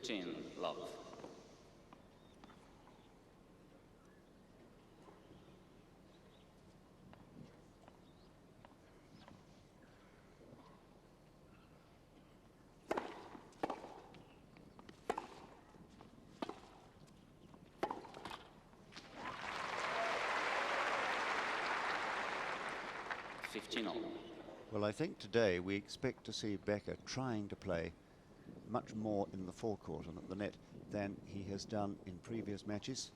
15 love. Well, I think today we expect to see Becker trying to play much more in the forecourt and at the net than he has done in previous matches.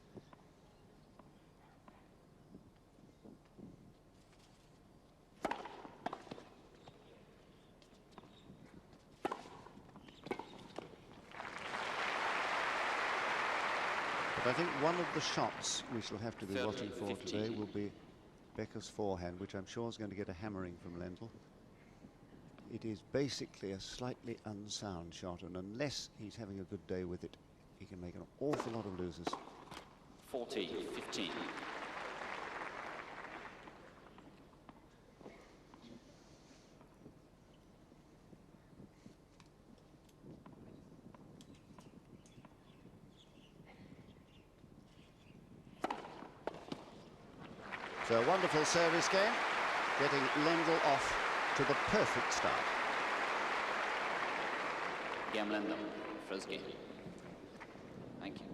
But I think one of the shots we shall have to be watching for today will be Becker's forehand, which I'm sure is going to get a hammering from Lendl. It is basically a slightly unsound shot, and unless he's having a good day with it, he can make an awful lot of losers. 40-15. So a wonderful service game, getting Lendl off to the perfect start. Game Lendl, first game. Thank you.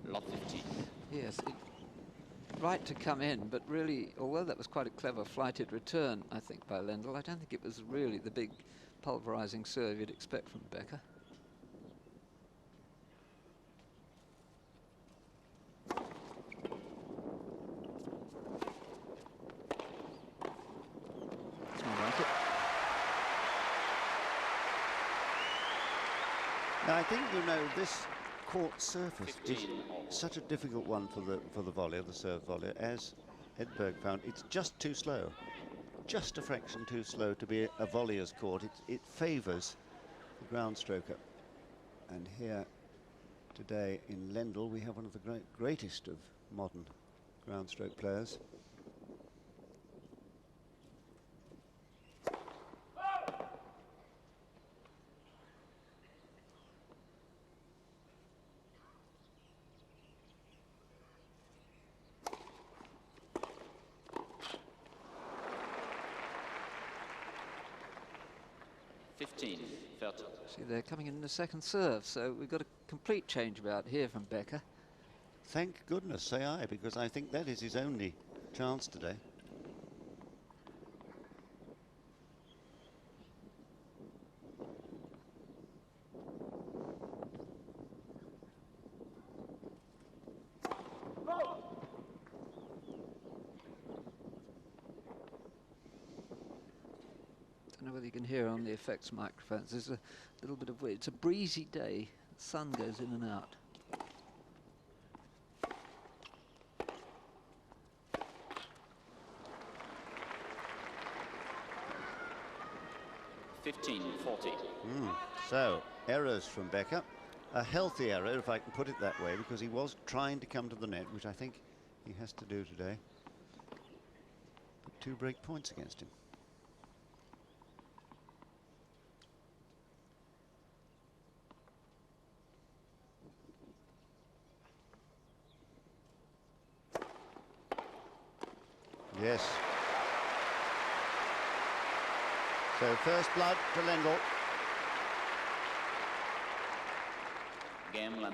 Lot 15. Yes, right to come in, but really, although that was quite a clever flighted return, I think, by Lendl, I don't think it was really the big pulverizing serve you'd expect from Becker. Now, I think, you know, this court surface is such a difficult one for the volley, the serve volley, as Edberg found. It's just too slow, just a fraction too slow to be a volleyer's court. It favours the ground stroker. And here today in Lendl we have one of the greatest of modern ground stroke players. See, they're coming in the second serve, so we've got a complete change about here from Becker. Thank goodness, say I, because I think that is his only chance today. I don't know whether you can hear on the effects microphones. There's a little bit of wind. It's a breezy day. The sun goes in and out. So, errors from Becker. A healthy error, if I can put it that way, because he was trying to come to the net, which I think he has to do today. But 2 break points against him. Yes. So first blood to Lendl. Game Lendl.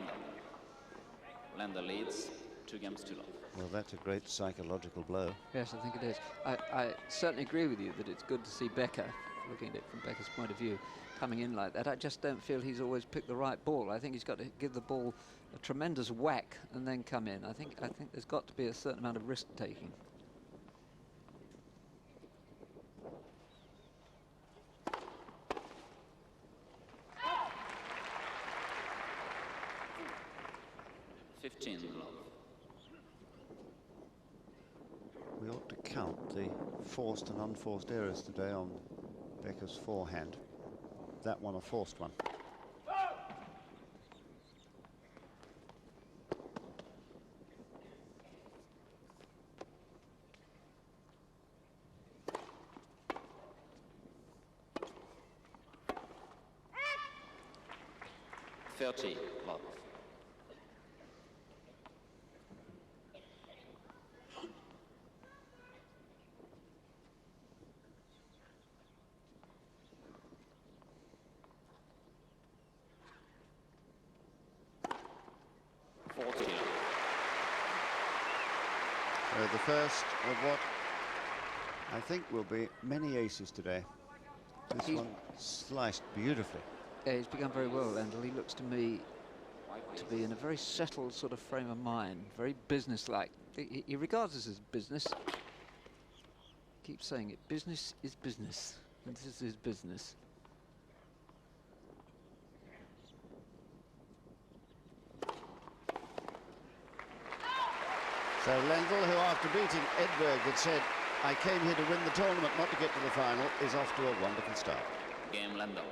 Lendl leads 2 games to love. Well, that's a great psychological blow. Yes, I think it is. I certainly agree with you that it's good to see Becker, looking at it from Becker's point of view, coming in like that. I just don't feel he's always picked the right ball. I think he's got to give the ball a tremendous whack and then come in. I think there's got to be a certain amount of risk-taking. We ought to count the forced and unforced errors today on Becker's forehand. that one a forced one. Love. So the first of what I think will be many aces today. This one sliced beautifully. Yeah, he's begun very well, Lendl. He looks to me to be in a very settled sort of frame of mind, very business-like. He regards this as business. Keeps saying it. Business is business, and this is business. So Lendl, who after beating Edberg had said, "I came here to win the tournament, not to get to the final," is off to a wonderful start. Game Lendl.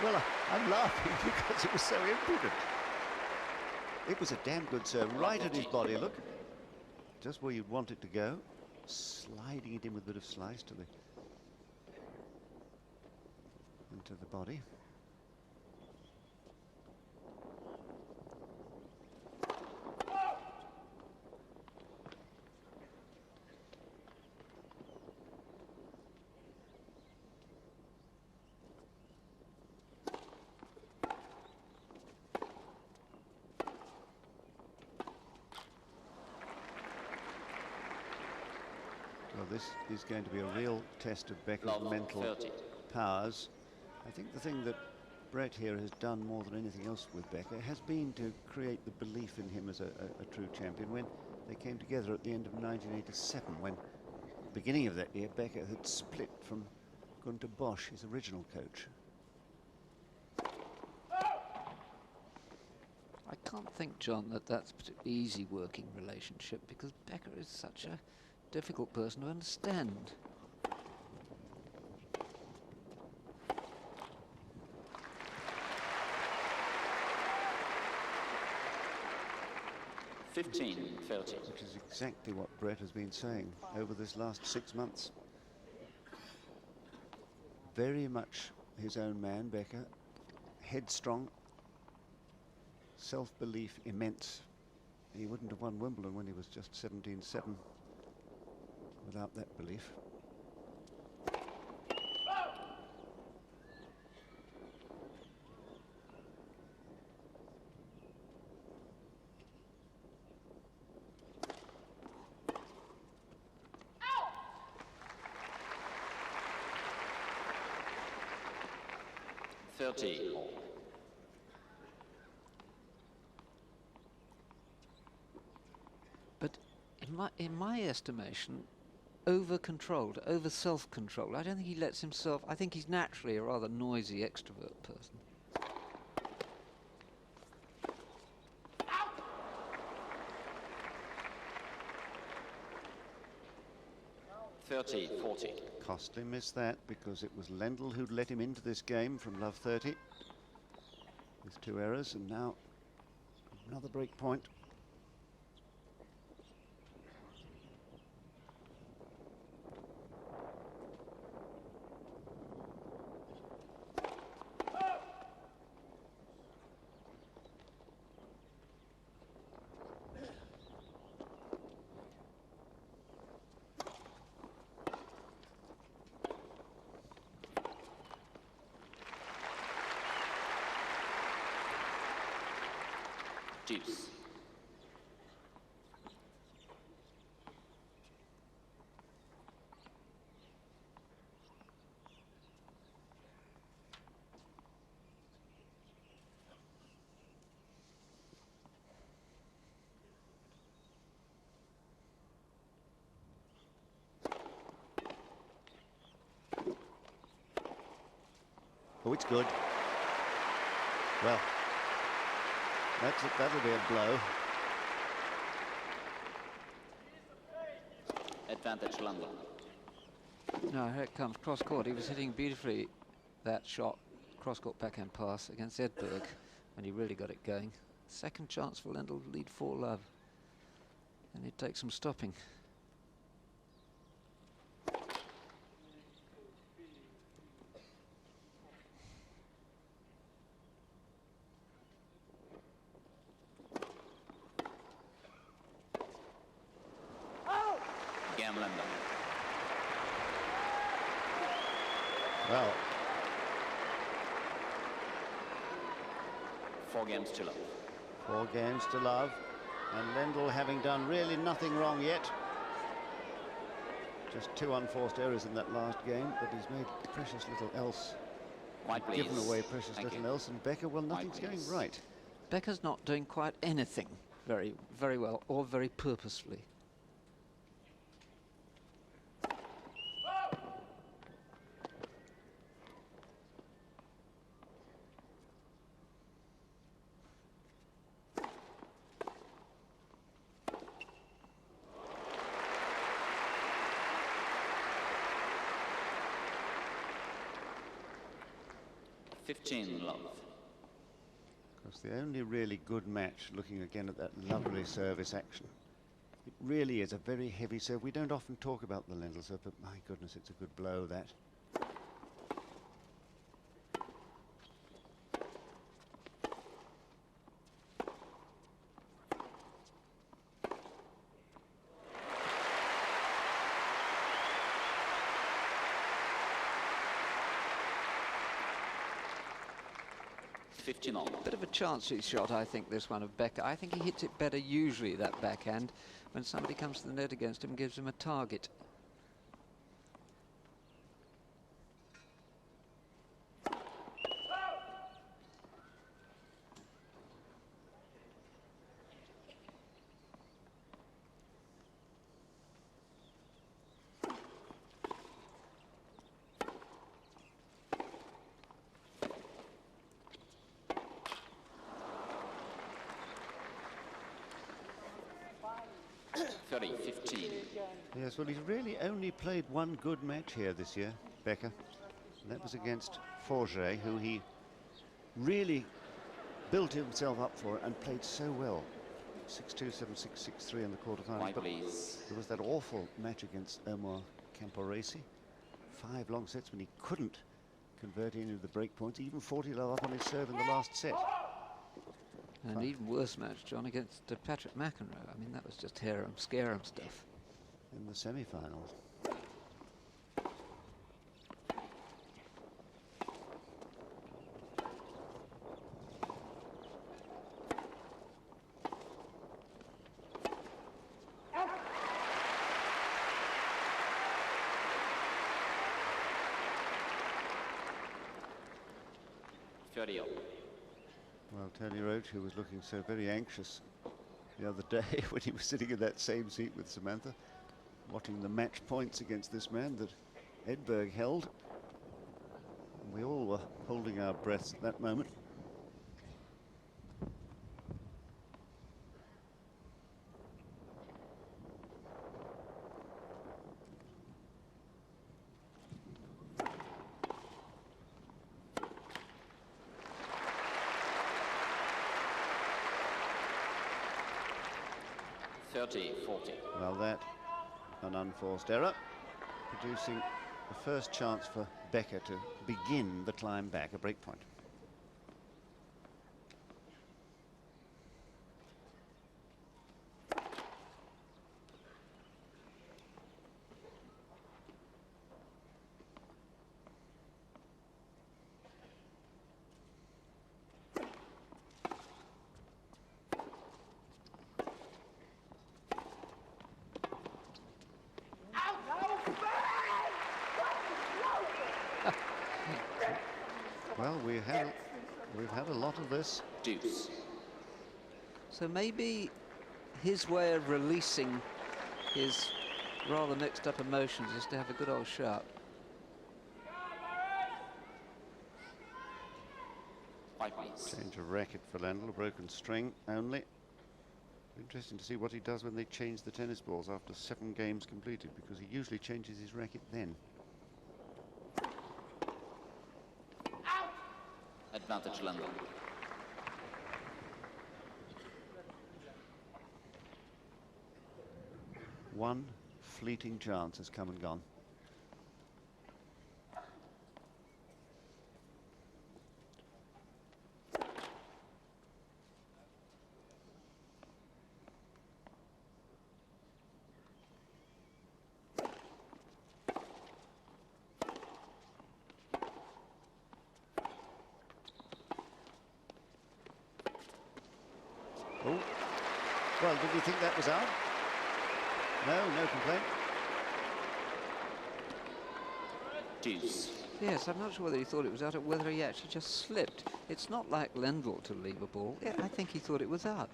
Well, I'm laughing because it was so impudent. It was a damn good serve, right at his body, look. Just where you'd want it to go. Sliding it in with a bit of slice to the into the body. Well, this is going to be a real test of Becker's mental 30. powers. I think the thing that Brett here has done more than anything else with Becker has been to create the belief in him as a true champion. When they came together at the end of 1987, when, beginning of that year, Becker had split from Gunter Bosch, his original coach. I can't think, John, that that's a particularly easy working relationship, because Becker is such a difficult person to understand. Which is exactly what Brett has been saying over this last 6 months. Very much his own man, Becker. Headstrong. Self-belief immense. He wouldn't have won Wimbledon when he was just 17-7 without that belief. But in my estimation, over-controlled, over-self-controlled. I don't think he lets himself. I think he's naturally a rather noisy extrovert person. Costly missed that because it was Lendl who'd let him into this game from love 30 with 2 errors, and now another break point. Deuce. Oh, it's good. Well, That'll be a blow. Advantage Lendl. No, here it comes, cross-court. He was hitting beautifully that shot, cross-court backhand pass against Edberg when he really got it going. Second chance for Lendl to lead 4-love. And he'd take some stopping. Game Lendl. Well, 4 games to love. 4 games to love. And Lendl having done really nothing wrong yet. Just 2 unforced errors in that last game, but he's made precious little else. White, please. Given away precious Thank little you. else. And Becker, well, White, nothing's going please. right. Becker's not doing quite anything very well or very purposefully. Love. Because the only really good match, looking again at that lovely service action, it really is a very heavy serve. We don't often talk about the Lendl serve, but my goodness, it's a good blow, that. Bit of a chancy shot, I think, this one of Becker. I think he hits it better usually, that backhand, when somebody comes to the net against him and gives him a target. Yes, well, he's really only played one good match here this year, Becker. And that was against Forget, who he really built himself up for and played so well. 6-2, 7-6, 6-3 in the quarterfinals. White, But please. there was that awful match against Omar Camporesi. 5 long sets when he couldn't convert any of the break points, even 40-love up on his serve in the last set. And an even worse match, John, against Patrick McEnroe. I mean, that was just harem-scarum stuff. In the semi-finals. Well, Tony Roach, who was looking so very anxious the other day when he was sitting in that same seat with Samantha, watching the match points against this man that Edberg held. And we all were holding our breaths at that moment. Well, that, an unforced error, producing the first chance for Becker to begin the climb back, a break point. Well, we've had a lot of this. Deuce. So maybe his way of releasing his rather mixed up emotions is to have a good old shot. White, please. points. Change of racket for Lendl, a broken string only. Interesting to see what he does when they change the tennis balls after 7 games completed, because he usually changes his racket then. Advantage Lendl. One fleeting chance has come and gone. Oh, well, did we think that was out? No complaint. Deuce. Yes, I'm not sure whether he thought it was out or whether he actually just slipped. It's not like Lendl to leave a ball. Yeah, I think he thought it was out.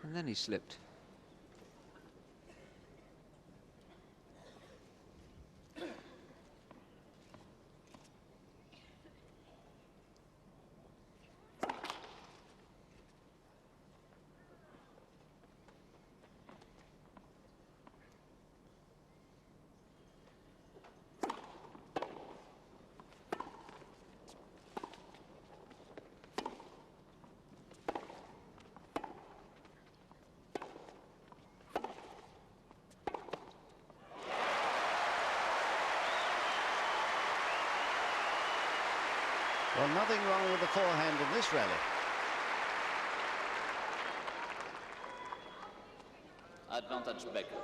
And then he slipped. Well, nothing wrong with the forehand in this rally. Advantage Becker.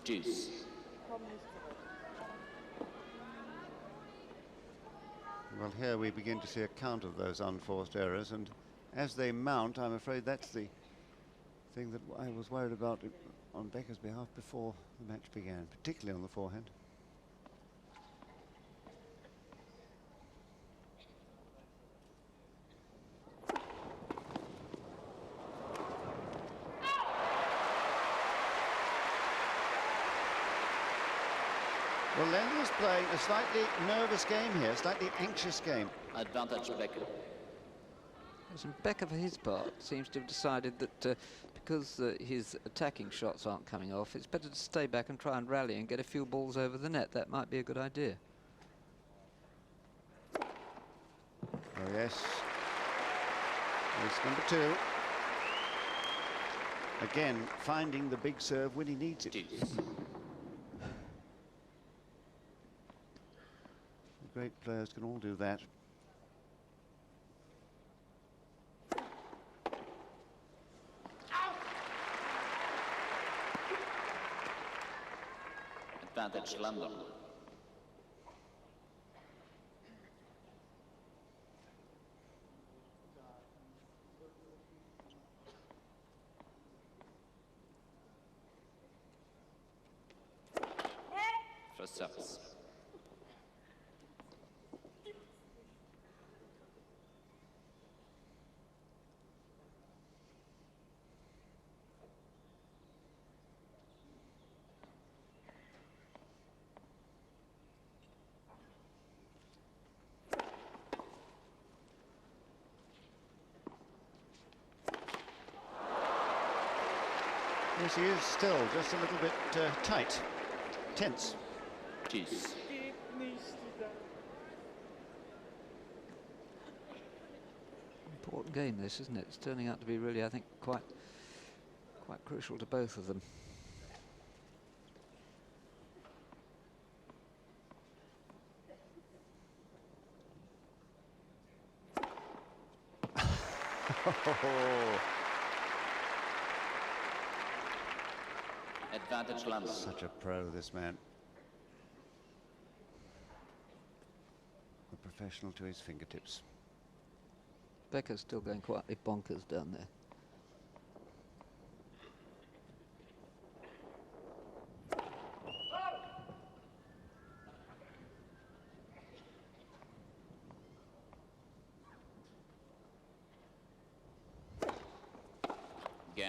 Deuce. Well, here we begin to see a count of those unforced errors, and as they mount, I'm afraid that's the thing that I was worried about on Becker's behalf before the match began, particularly on the forehand. Well, Lendl is playing a slightly nervous game here, slightly anxious game. Advantage Becker. Yes, and Becker, for his part, seems to have decided that because his attacking shots aren't coming off, it's better to stay back and try and rally and get a few balls over the net. That might be a good idea. Oh, yes. Ace number 2. Again, finding the big serve when he needs it. Deuce. Great players can all do that. Advantage Lendl. First service. Yes, he is still just a little bit tight, tense. Deuce. Important game, this, isn't it? It's turning out to be really, I think, quite crucial to both of them. Advantage Lendl. Such a pro, this man. professional to his fingertips. Becker's still going quietly bonkers down there.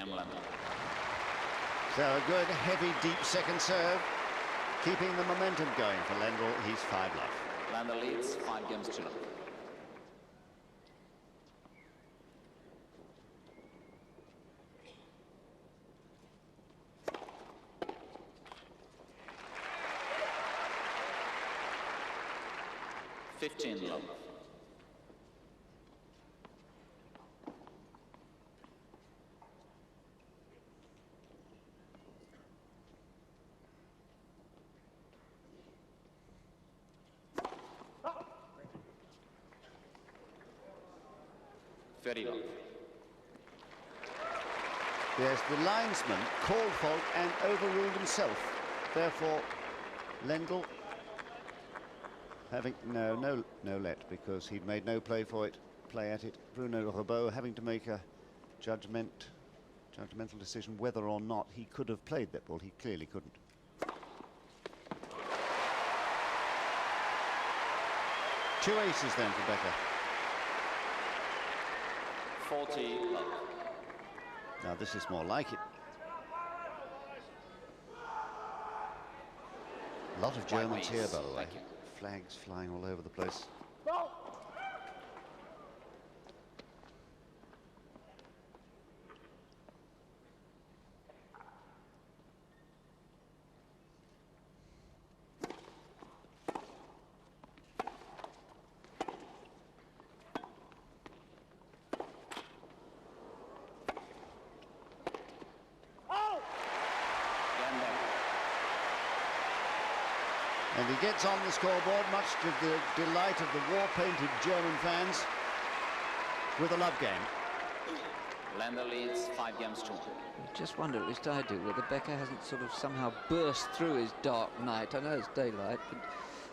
Lendl. So a good, heavy, deep second serve, keeping the momentum going for Lendl. He's 5-love. Lendl leads 5 games to 0. Love. Love. Yes, the linesman called fault and overruled himself. Therefore, Lendl having no let, because he'd made no play at it. Bruno Robot having to make a judgmental decision whether or not he could have played that ball. He clearly couldn't. Two aces then for Becker. 40 love. Now this is more like it. A lot of Germans here, by the way. Flags flying all over the place. And he gets on the scoreboard, much to the delight of the war-painted German fans, with a love game. Lendl leads 5 games to 1. I just wonder, at least I do, whether Becker hasn't sort of somehow burst through his dark night. I know it's daylight, but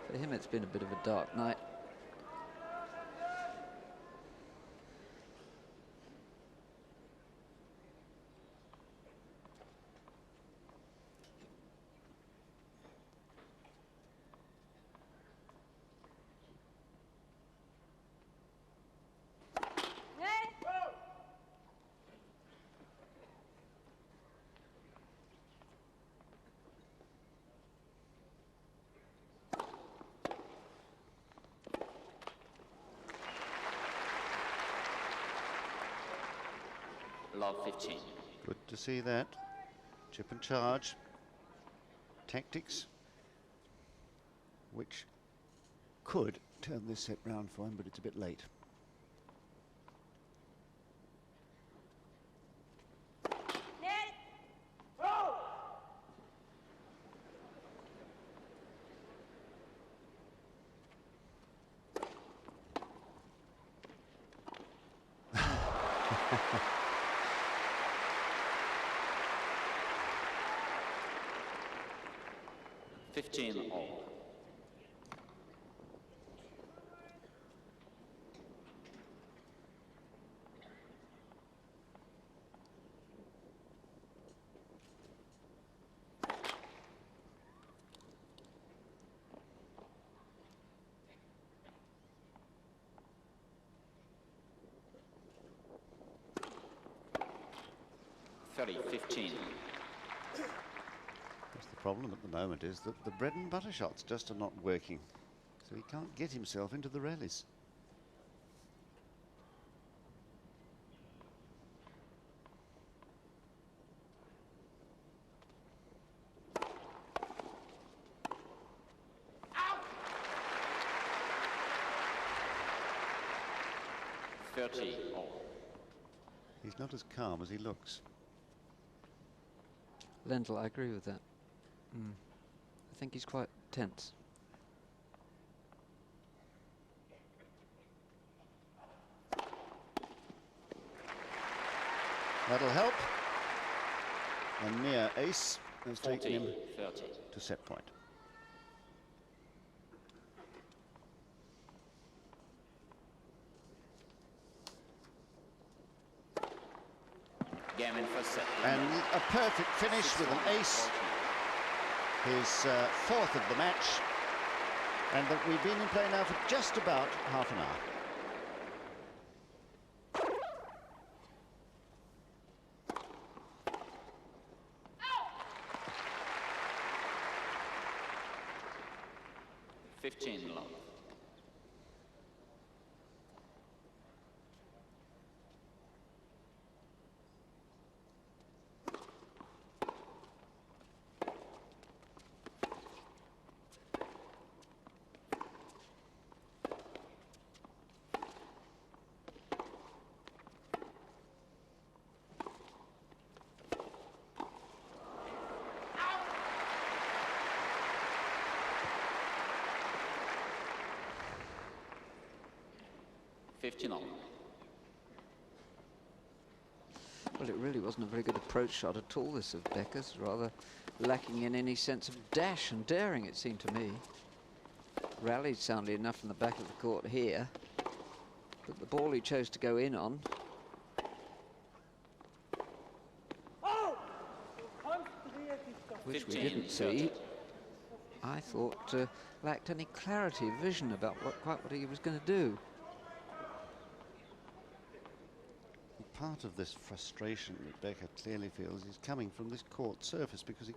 for him it's been a bit of a dark night. Love 15. Good to see that. Chip and charge. Tactics, which could turn this set round for him, but it's a bit late. All. The problem at the moment is that the bread and butter shots just are not working, so he can't get himself into the rallies. All. He's not as calm as he looks. Lendl, I agree with that. I think he's quite tense. That'll help. A near ace has taken him 30. to set point. Game in first set. And a perfect finish with an ace. His fourth of the match. And that we've been in play now for just about half an hour. Love. 15 all. Well, it really wasn't a very good approach shot at all, this of Becker's, rather lacking in any sense of dash and daring, it seemed to me. Rallied soundly enough from the back of the court here, but the ball he chose to go in on. Which we didn't see, I thought lacked any clarity of vision about quite what he was going to do. Part of this frustration that Becker clearly feels is coming from this court surface, because he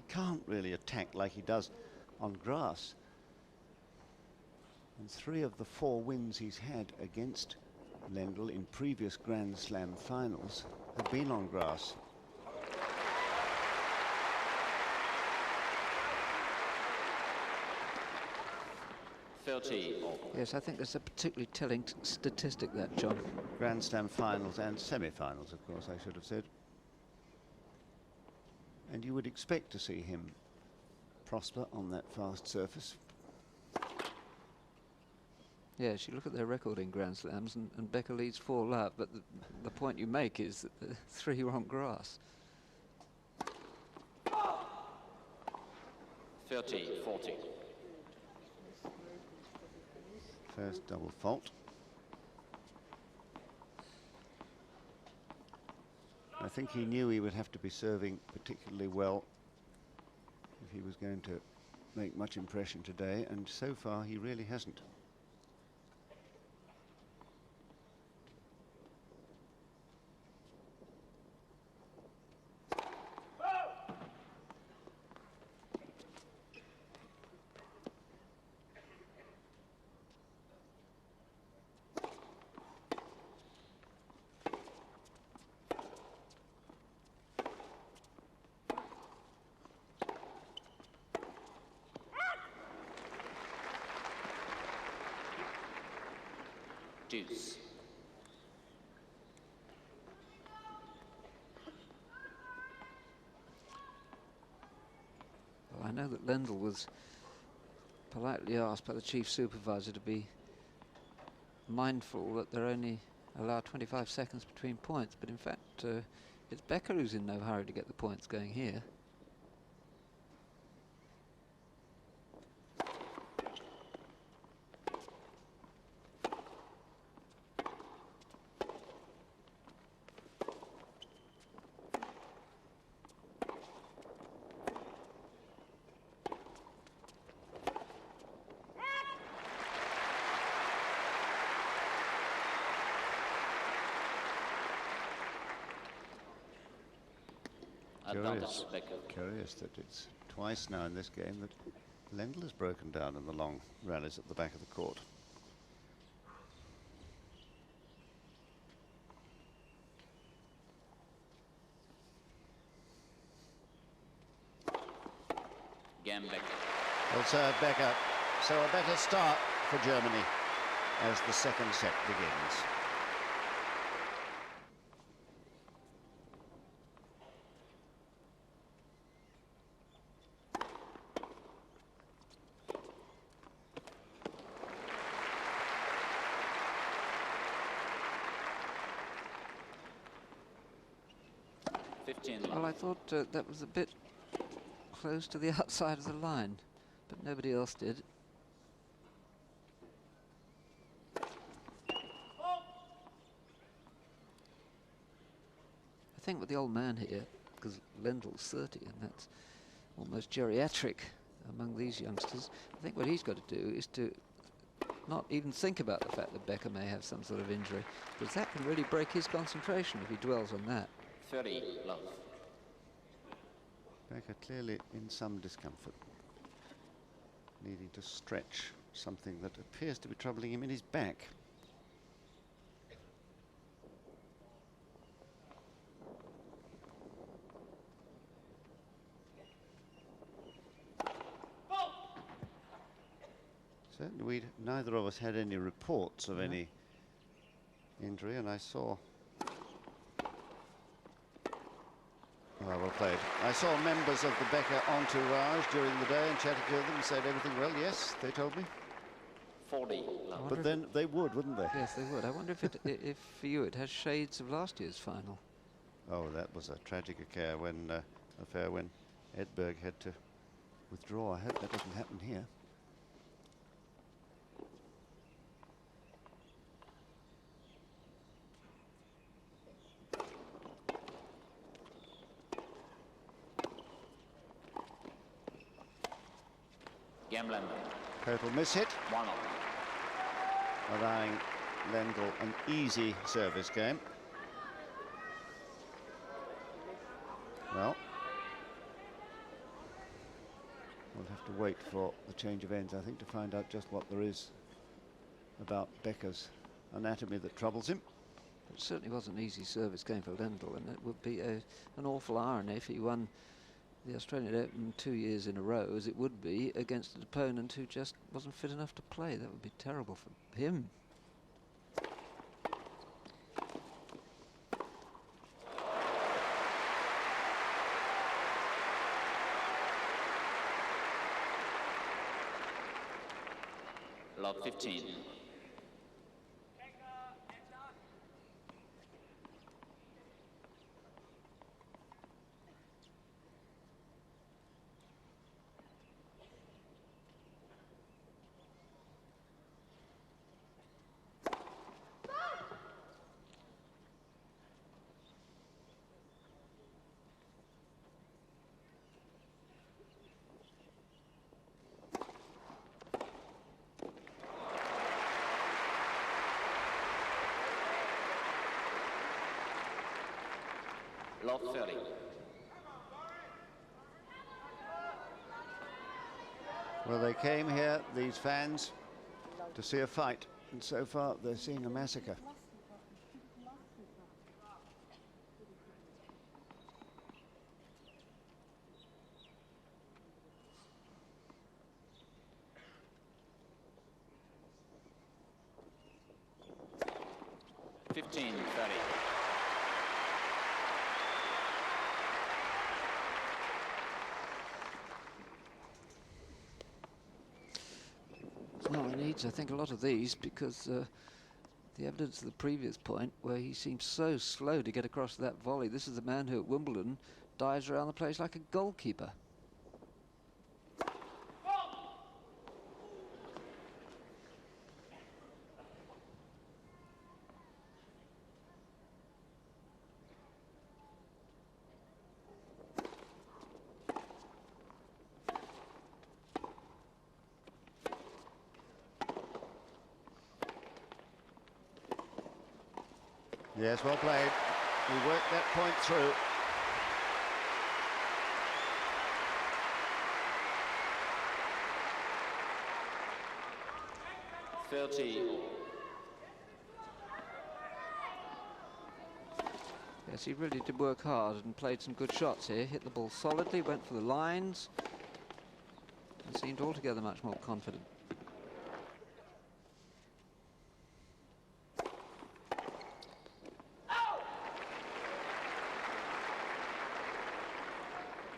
can't really attack like he does on grass. And 3 of the 4 wins he's had against Lendl in previous Grand Slam finals have been on grass. Yes, I think that's a particularly telling statistic, that, John. Grand Slam finals and semi-finals, of course, I should have said. And you would expect to see him prosper on that fast surface. Yes, you look at their record in Grand Slams, and Becker leads 4-love, but the point you make is that the 3 are on grass. 30-40. First double fault. I think he knew he would have to be serving particularly well if he was going to make much impression today, and so far he really hasn't. Deuce. Well, I know that Lendl was politely asked by the chief supervisor to be mindful that they're only allowed 25 seconds between points, but in fact it's Becker who's in no hurry to get the points going here. Curious that it's twice now in this game that Lendl has broken down in the long rallies at the back of the court. Again, Becker. Well served, Becker. So a better start for Germany as the second set begins. Well, I thought that was a bit close to the outside of the line, but nobody else did. I think with the old man here, because Lendl's 30 and that's almost geriatric among these youngsters, I think what he's got to do is to not even think about the fact that Becker may have some sort of injury, because that can really break his concentration if he dwells on that. 30 love. Becker clearly in some discomfort, needing to stretch something that appears to be troubling him in his back. Certainly, neither of us had any reports of any injury, and I saw. Well played. I saw members of the Becker entourage during the day and chatted to them and said everything well. Yes, they told me. 40 love. But then they would, wouldn't they? Yes, they would. I wonder if it, if for you it has shades of last year's final. Oh, that was a tragic affair when Edberg had to withdraw. I hope that doesn't happen here. Game Lendl. Total miss-hit, 1 all. allowing Lendl an easy service game. Well, we'll have to wait for the change of ends, I think, to find out just what there is about Becker's anatomy that troubles him. It certainly was an easy service game for Lendl, and it would be an awful irony if he won the Australian Open 2 years in a row, as it would be, against an opponent who just wasn't fit enough to play. That would be terrible for him. Love 15. Love 30. Well, they came here, these fans, to see a fight, and so far they're seeing a massacre. No, he needs, I think, a lot of these, because the evidence of the previous point, where he seems so slow to get across that volley. This is the man who at Wimbledon dives around the place like a goalkeeper. Yes, well played. He worked that point through. Yes, he really did work hard and played some good shots here. Hit the ball solidly, went for the lines, and seemed altogether much more confident.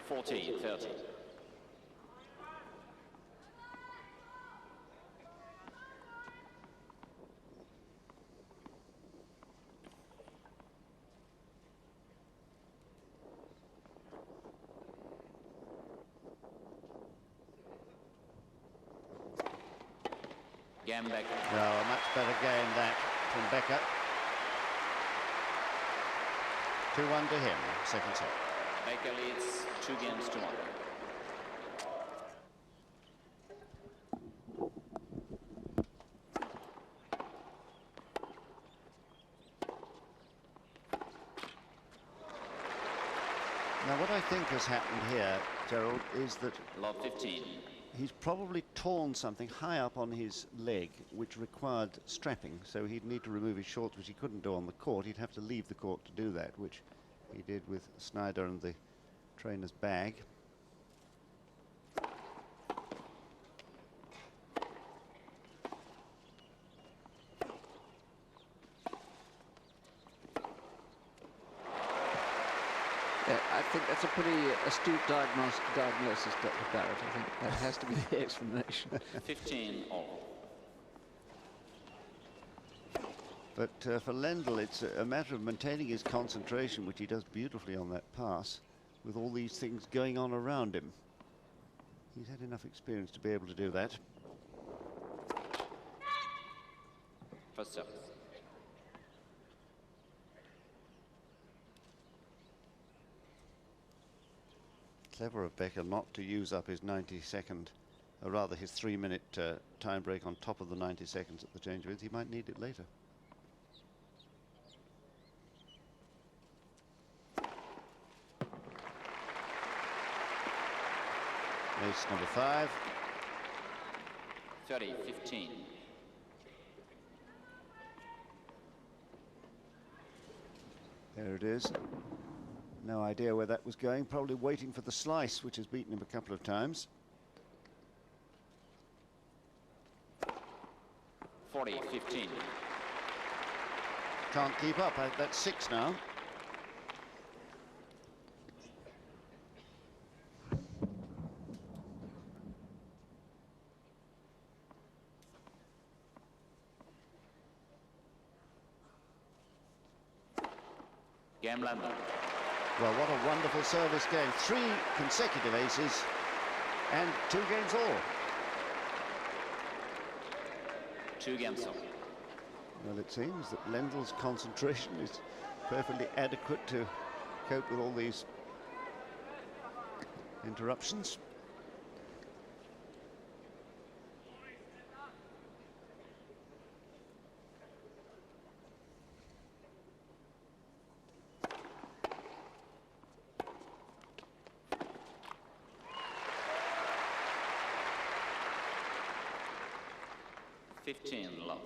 Fourteen, 30. Game Becker. No, a much better game that from Becker. 2-1 to him, second set. Becker leads 2 games to 1. Now, what I think has happened here, Gerald, is that Love 15. he's probably torn something high up on his leg, which required strapping, so he'd need to remove his shorts, which he couldn't do on the court. He'd have to leave the court to do that, which he did with Snyder and the trainer's bag. Yeah, I think that's a pretty astute diagnosis, Dr. Barrett. I think that has to be the explanation. 15 all. But for Lendl, it's a matter of maintaining his concentration, which he does beautifully on that pass, with all these things going on around him. He's had enough experience to be able to do that. First service. Clever of Becker not to use up his 90-second, or rather his 3-minute time break on top of the 90 seconds at the change of. He might need it later. Ace number 5. 30-15. There it is. No idea where that was going. Probably waiting for the slice, which has beaten him a couple of times. 40-15. Can't keep up. That's 6 now. Game Lendl. Well, what a wonderful service game. 3 consecutive aces and 2 games all. 2 games all. Well, it seems that Lendl's concentration is perfectly adequate to cope with all these interruptions. Love.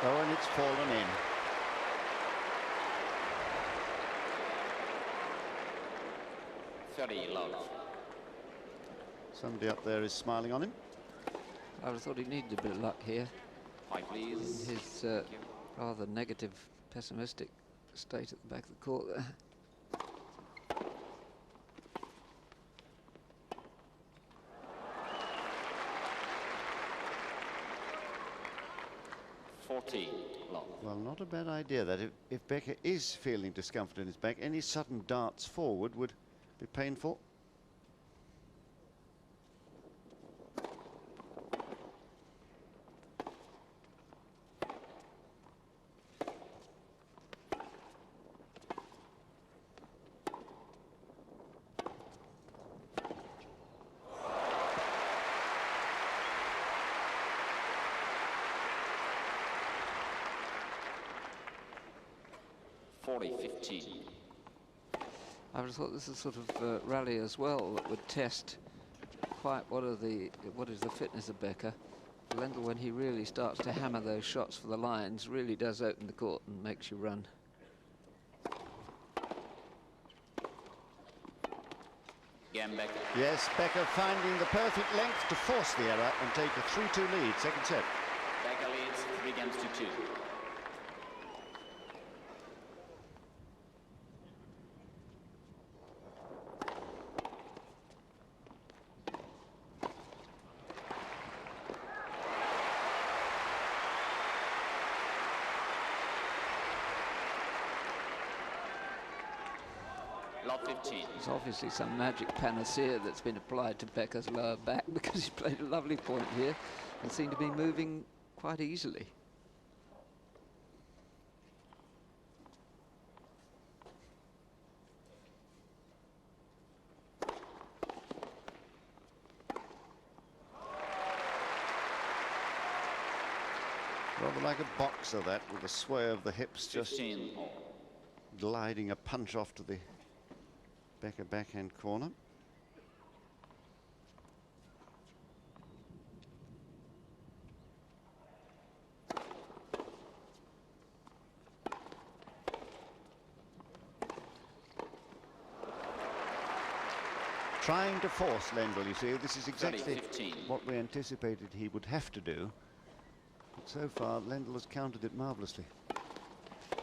Oh, and it's fallen in. Love. Somebody up there is smiling on him. I would have thought he needed a bit of luck here. 5, please. In his rather negative, pessimistic state at the back of the court there. Love. Well, not a bad idea that if Becker is feeling discomfort in his back, any sudden darts forward would be painful. I would have thought this is sort of rally as well that would test quite what is the fitness of Becker. Lendl, when he really starts to hammer those shots for the lines, really does open the court and makes you run. Again, Becker. Yes, Becker finding the perfect length to force the error and take a 3-2 lead, second set. Becker leads 3 games to 2. Love 15. There's obviously some magic panacea that's been applied to Becker's lower back, because he played a lovely point here and seemed to be moving quite easily. Rather like a boxer, that, with a sway of the hips, just 15 all. gliding a punch off to the Becker backhand corner. Trying to force Lendl, you see. This is exactly 15. what we anticipated he would have to do. But so far, Lendl has countered it marvellously.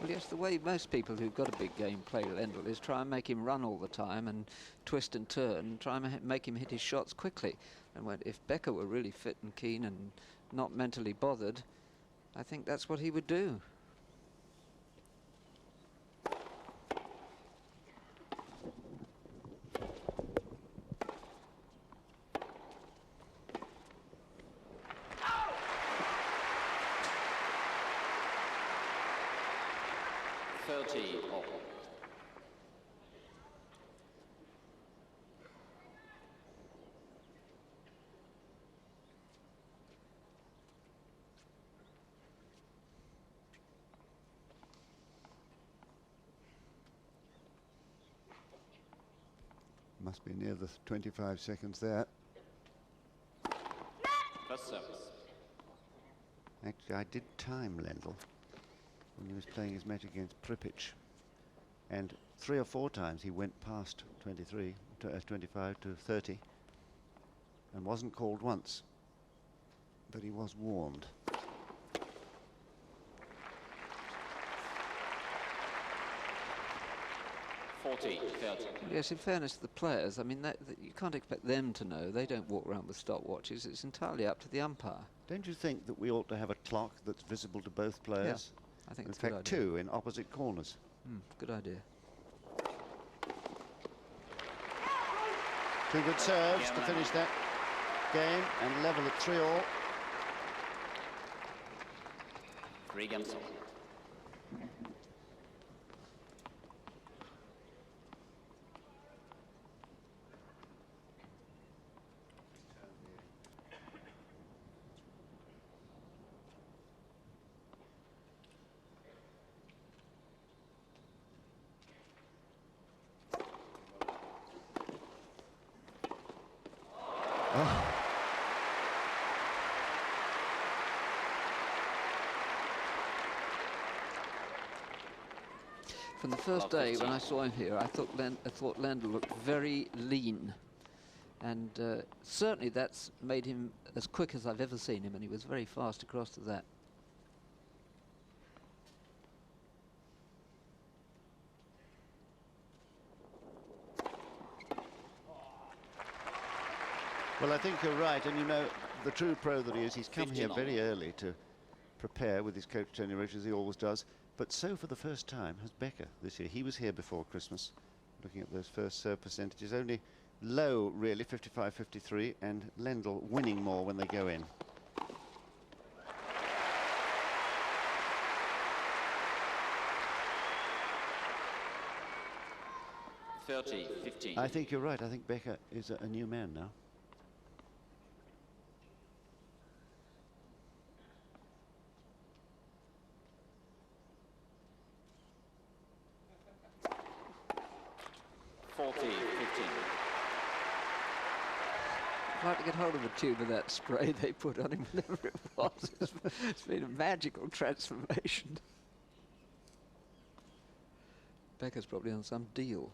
Well, yes, the way most people who've got a big game play Lendl is try and make him run all the time and twist and turn and try and make him hit his shots quickly. And if Becker were really fit and keen and not mentally bothered, I think that's what he would do. All. Must be near the 25 seconds there. First service. Actually, I did time Lendl when he was playing his match against Pripyat, and 3 or 4 times he went past 23, 25 to 30, and wasn't called once, but he was warned. Yes, in fairness to the players, I mean, you can't expect them to know. They don't walk around with stopwatches. It's entirely up to the umpire. Don't you think that we ought to have a clock that's visible to both players? I think in it's a good fact, idea. 2 in opposite corners. Good idea. 2 good serves to finish that game, and level at 3 all. 3 games all. From the first day when I saw him here, I thought Lendl looked very lean, and certainly that's made him as quick as I've ever seen him, and he was very fast across to that. Well, I think you're right, and you know, the true pro that he is, he's come here very early to prepare with his coach Tony Roche, as he always does. But so for the first time has Becker this year. He was here before Christmas, looking at those first serve percentages, only low really, 55-53, and Lendl winning more when they go in. I think you're right. I think Becker is a new man now. I'd like to get hold of a tube of that spray they put on him, whatever it was. It's been a magical transformation. Becker's probably on some deal.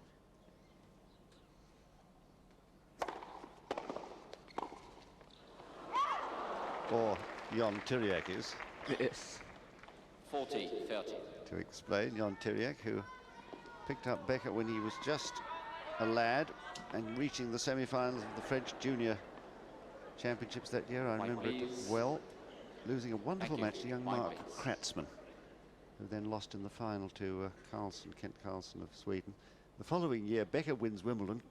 Or Jon Tiriac is. Yes. 40-30. To explain, Jon Tiriac, who picked up Becker when he was just a lad and reaching the semi-finals of the French Junior Championships that year. I remember it well, losing a wonderful match to young Mark Kratzmann, who then lost in the final to Kent Carlson of Sweden. The following year, Becker wins Wimbledon.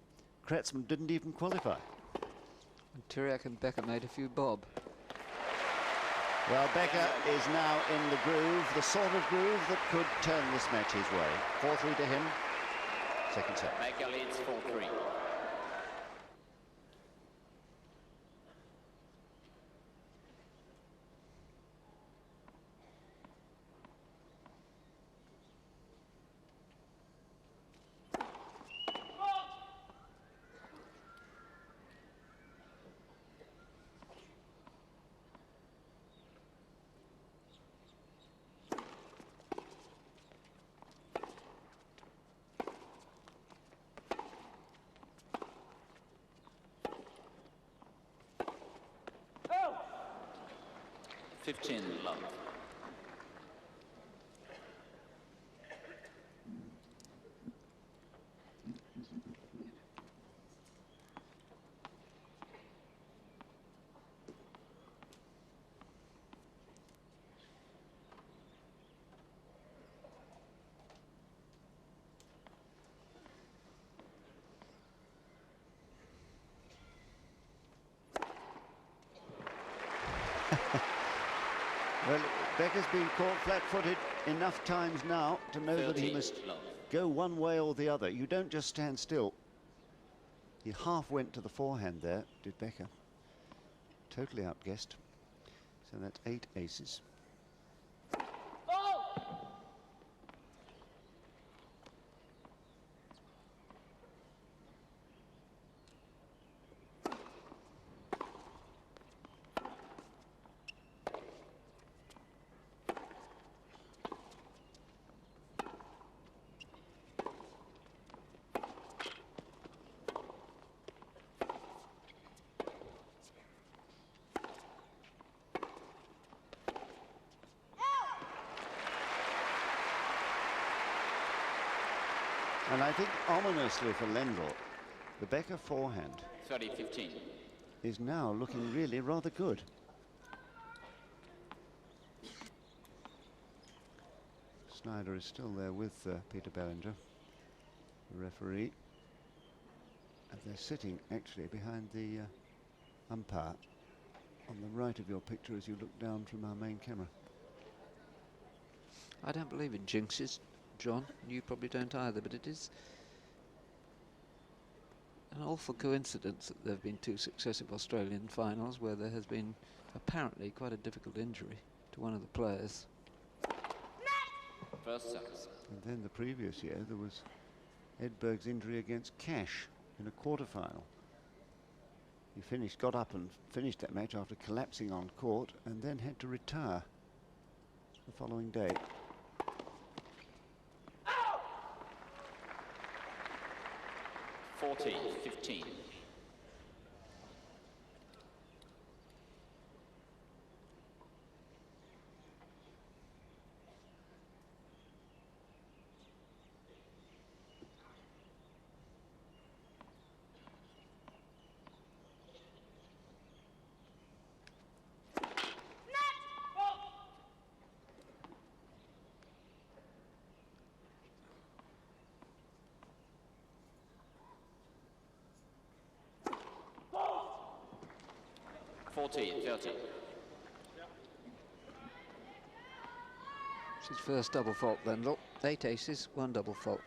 Kratzmann didn't even qualify. And Tiriac and Becker made a few bob. Well, Becker is now in the groove, the sort of groove that could turn this match his way. 4-3 to him. Second set. Becker leads 4-3. Oh! 15 love. Well, Becker's been caught flat-footed enough times now to know that he 30 must love. go one way or the other. You don't just stand still. He half went to the forehand there, did Becker. Totally outguessed. So that's 8 aces. Oh! And I think ominously for Lendl, the Becker forehand 30-15. is now looking really rather good. Snyder is still there with Peter Bellinger, the referee. And they're sitting actually behind the umpire on the right of your picture as you look down from our main camera. I don't believe in jinxes, John. You probably don't either, but it is an awful coincidence that there have been 2 successive Australian finals where there has been apparently quite a difficult injury to one of the players. First service. And then the previous year there was Edberg's injury against Cash in a quarter-final. He got up and finished that match after collapsing on court and then had to retire the following day. 40-15. It's 30. It's his first double fault, Lendl. 8 aces, 1 double fault.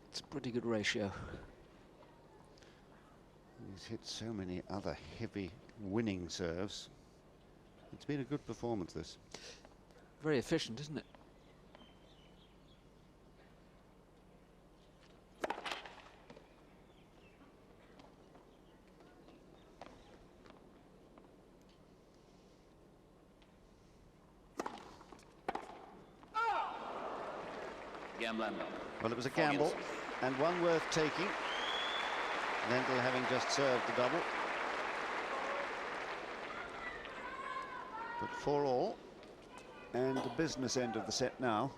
It's a pretty good ratio. He's hit so many other heavy winning serves. It's been a good performance, this. Very efficient, isn't it? Well, it was a gamble, and one worth taking. Lendl having just served the double. But 4-all, and the business end of the set now.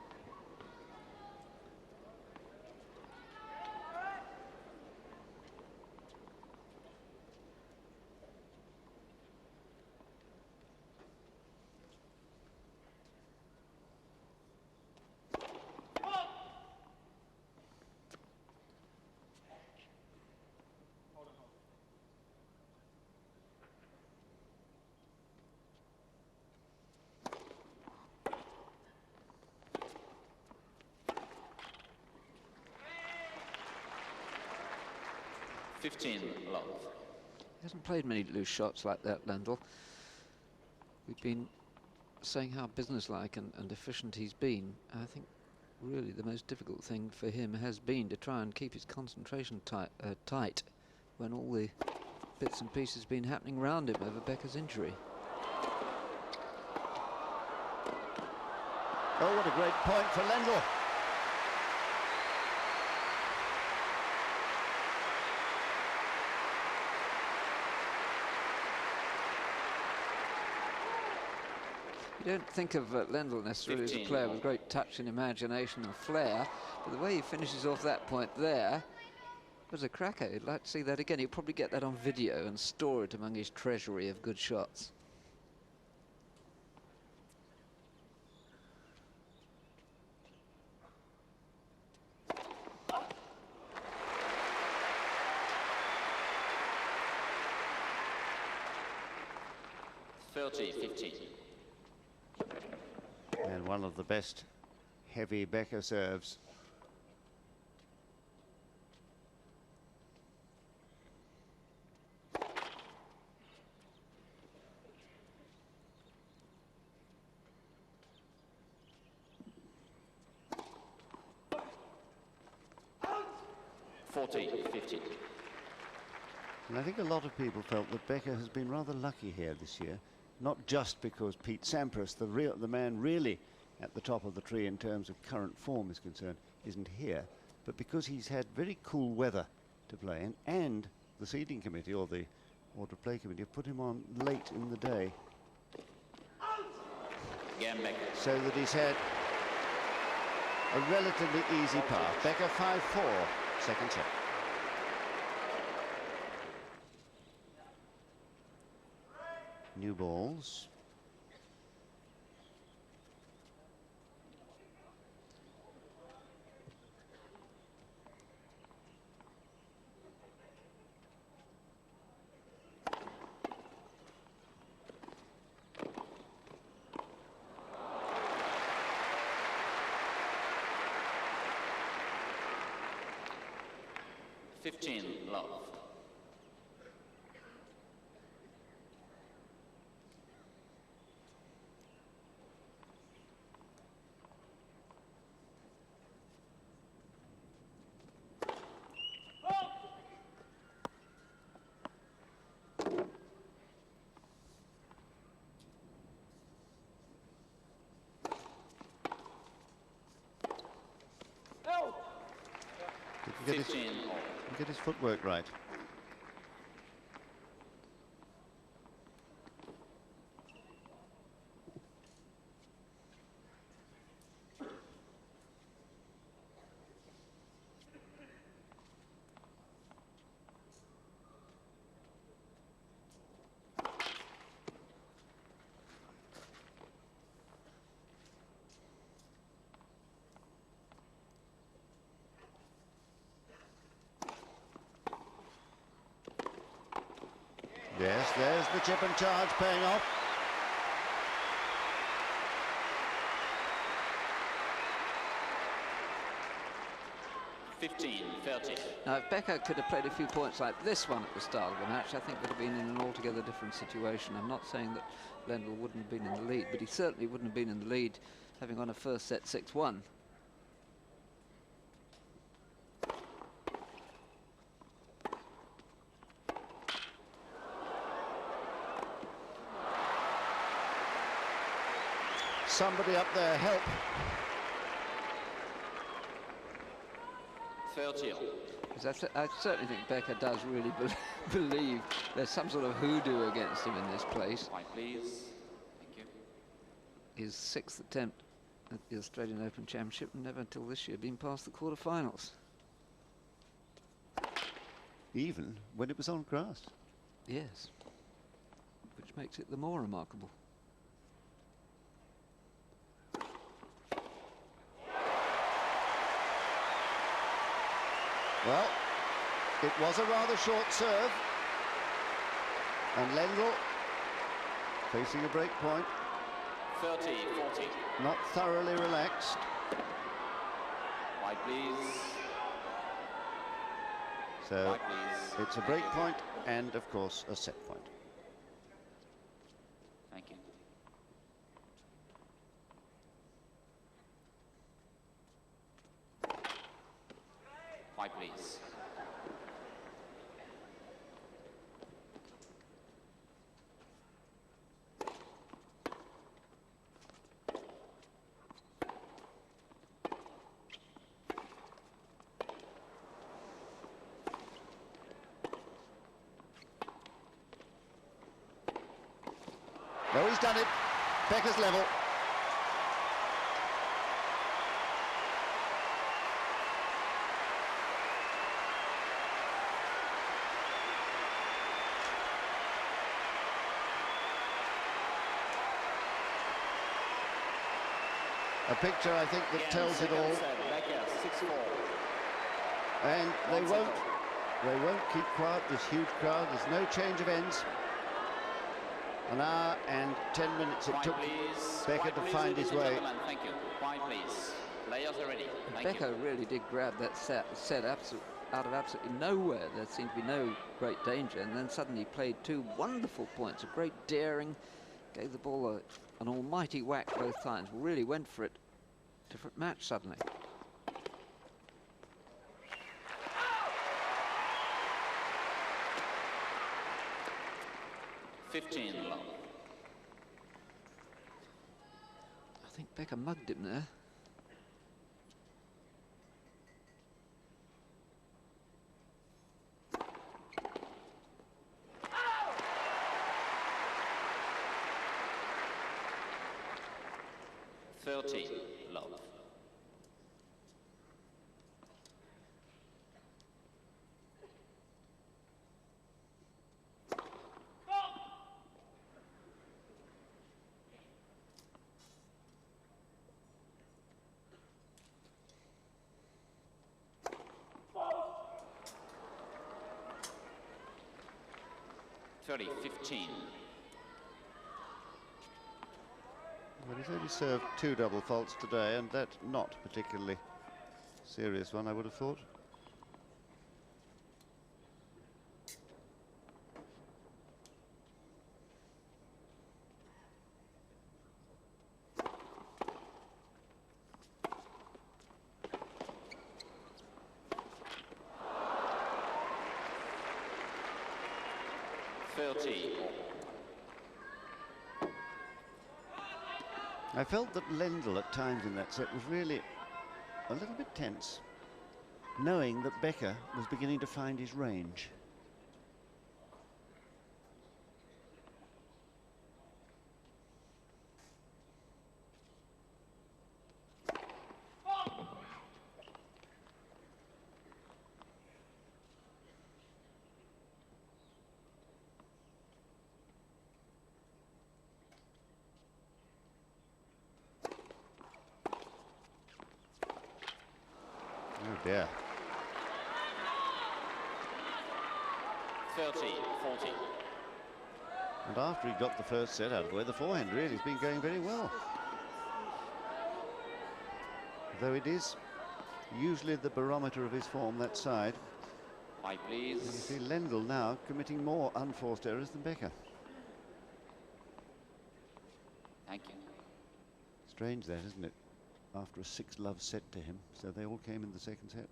15 love. He hasn't played many loose shots like that, Lendl. We've been saying how businesslike and efficient he's been. I think really the most difficult thing for him has been to try and keep his concentration tight when all the bits and pieces have been happening around him over Becker's injury. Oh, what a great point for Lendl. You don't think of Lendl necessarily as a player with great touch and imagination and flair, but the way he finishes off that point there was a cracker. You'd like to see that again. He'll probably get that on video and store it among his treasury of good shots. And one of the best heavy Becker serves. And I think a lot of people felt that Becker has been rather lucky here this year, not just because Pete Sampras, the man really at the top of the tree in terms of current form is concerned, isn't here, but because he's had very cool weather to play in, and the seeding committee or the order play committee have put him on late in the day, so that he's had a relatively easy path. Becker 5-4, second set. New balls. Love. Get his footwork right. Yes, there's the chip and charge paying off. Now, if Becker could have played a few points like this one at the start of the match, I think would have been in an altogether different situation. I'm not saying that Lendl wouldn't have been in the lead, but he certainly wouldn't have been in the lead having won a first set 6-1. Somebody up there, help. 30. I certainly think Becker does really believe there's some sort of hoodoo against him in this place. White, please. Thank you. His 6th attempt at the Australian Open Championship, and never until this year been past the quarterfinals. Even when it was on grass. Yes, which makes it the more remarkable. Well, it was a rather short serve, and Lendl facing a break point. 30-40. Not thoroughly relaxed. White, please. So White, please. it's a break point and, of course, a set point. Thank you. White, please. No, he's done it. Becker's level. A picture, I think, that tells it all. Becker, 6-4. And they won't keep quiet, this huge crowd. There's no change of ends. An hour and 10 minutes it White, took please. Becker White, to please, find ladies his and way. gentlemen. Thank you. White, please. Players are ready. Thank Becker you. really did grab that set out of absolutely nowhere. There seemed to be no great danger, and then suddenly played two wonderful points of great daring, gave the ball an almighty whack both times, really went for it. Different match suddenly. 15 love. I think Becker mugged him there. Love. Well, he's only served 2 double faults today, and that's not particularly serious one, I would have thought. I felt that Lendl at times in that set was really a little bit tense, knowing that Becker was beginning to find his range. Oh dear. 30-40. And after he got the first set out of the way, the forehand really has been going very well. Though it is usually the barometer of his form, that side. White, And you please. see Lendl now committing more unforced errors than Becker. Thank you. Strange that, isn't it? After a 6-love set to him, so they all came in the second set,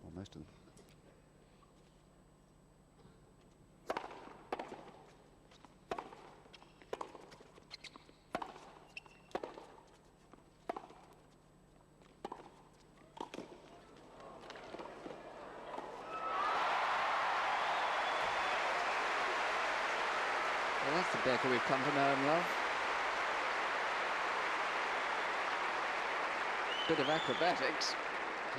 or most of them. Well, that's the Becker we've come to know and love. Bit of acrobatics.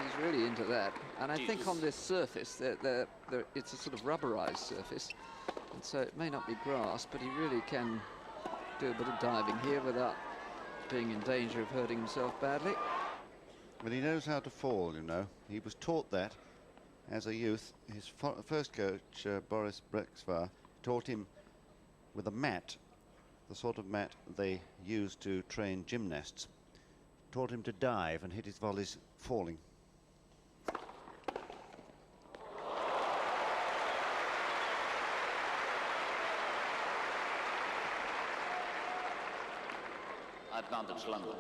He's really into that. And I think on this surface, it's a sort of rubberized surface. And so it may not be grass, but he really can do a bit of diving here without being in danger of hurting himself badly. But he knows how to fall, you know. He was taught that as a youth. His first coach, Boris Becker, taught him with a mat, the sort of mat they use to train gymnasts. Taught him to dive and hit his volleys falling. Advantage London.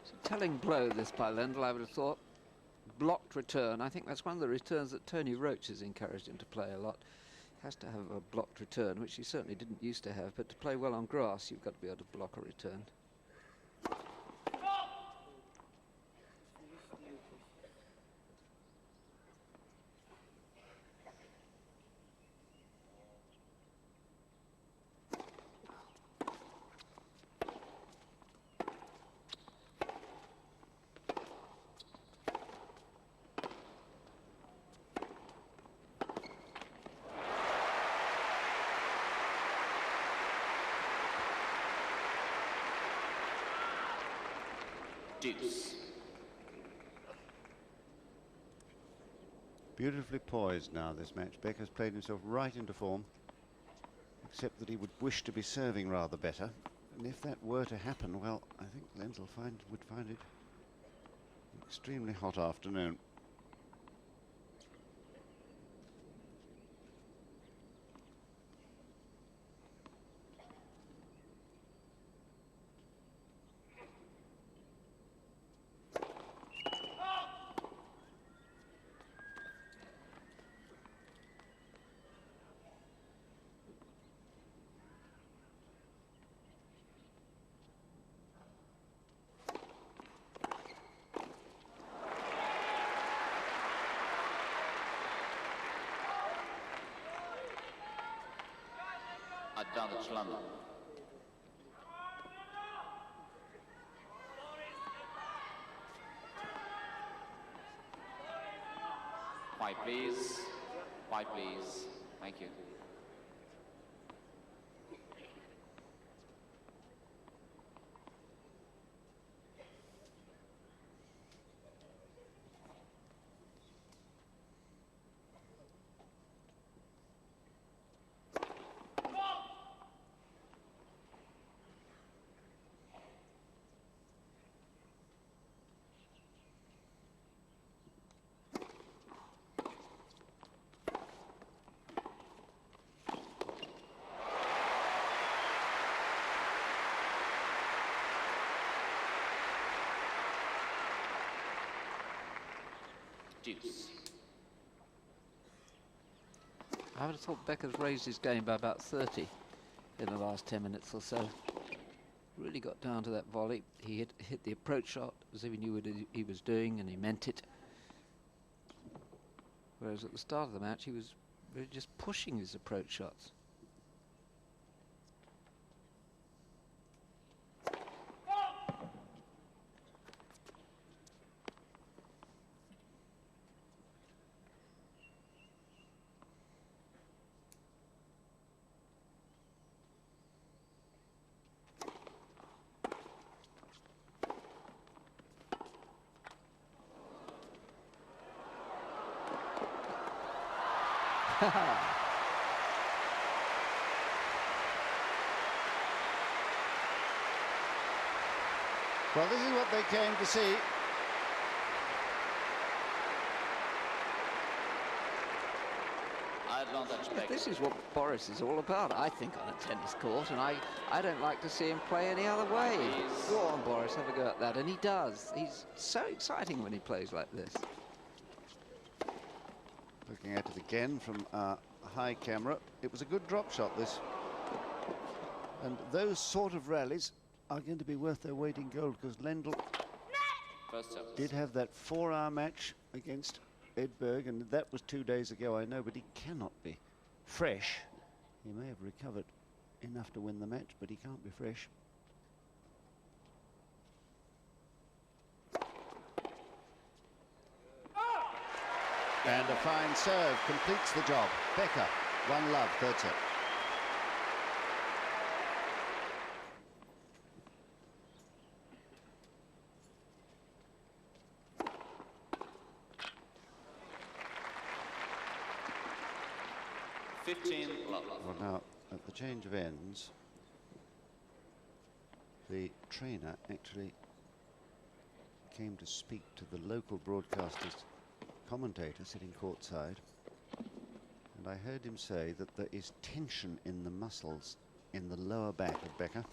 It's a telling blow, this by Lendl, I would have thought. Blocked return. I think that's one of the returns that Tony Roach has encouraged him to play a lot. Has to have a blocked return, which he certainly didn't used to have, but to play well on grass, you've got to be able to block a return. Deuce. Beautifully poised now, this match. Becker's played himself right into form, except that he would wish to be serving rather better. And if that were to happen, well, I think Lendl would find it an extremely hot afternoon. Advantage London. White, please. White, please. Thank you. Deuce. I would have thought Becker's raised his game by about 30 in the last 10 minutes or so. Really got down to that volley. He hit the approach shot as if he knew what he was doing, and he meant it. Whereas at the start of the match, he was really just pushing his approach shots. Well, this is what they came to see. Advantage. This is what Boris is all about, I think, on a tennis court, and I don't like to see him play any other way. Go on, Boris, have a go at that, and he does. He's so exciting when he plays like this. Looking at it again from our high camera, it was a good drop shot, this. And those sort of rallies are going to be worth their weight in gold, because Lendl did have that 4-hour match against Edberg, and that was 2 days ago, I know, but he cannot be fresh. He may have recovered enough to win the match, but he can't be fresh. And a fine serve completes the job. Becker, 1-love, third set. Well, now, at the change of ends, the trainer actually came to speak to the local broadcaster's commentator sitting courtside, and I heard him say that there is tension in the muscles in the lower back of Becker.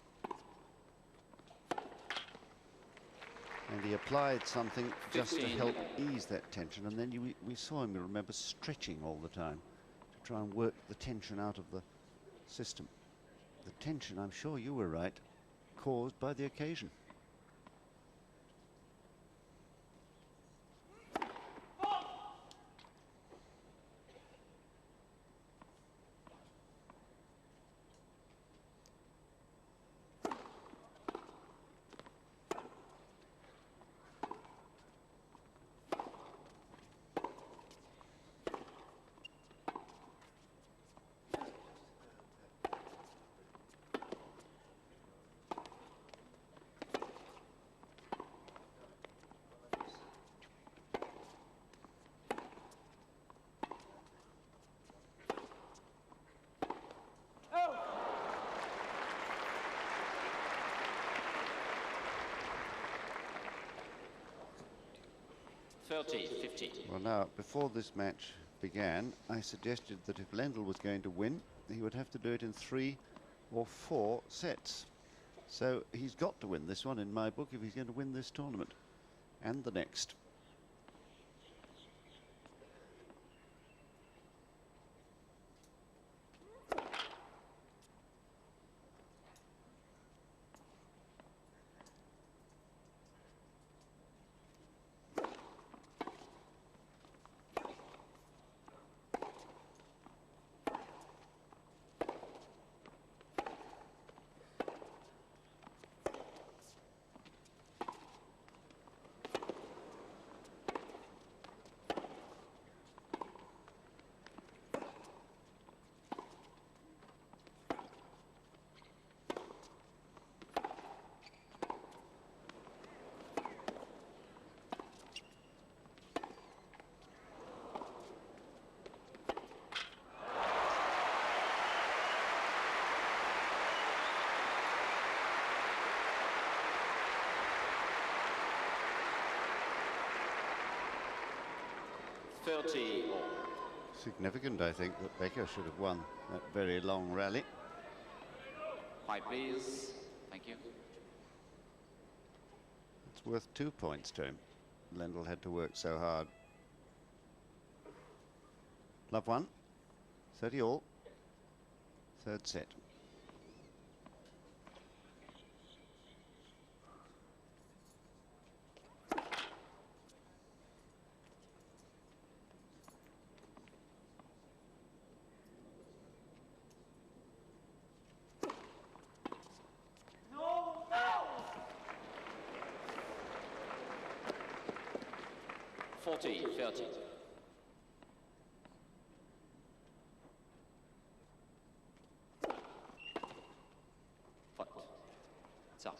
And he applied something just to 15. help ease that tension. And then we saw him, you remember, stretching all the time to try and work the tension out of the system. The tension, I'm sure you were right, caused by the occasion. Well, now, before this match began, I suggested that if Lendl was going to win, he would have to do it in 3 or 4 sets. So he's got to win this one in my book if he's going to win this tournament and the next. Significant, I think, that Becker should have won that very long rally. Quiet, please. Thank you. It's worth 2 points to him. Lendl had to work so hard. Love 1. 30 all. Third set. It's out.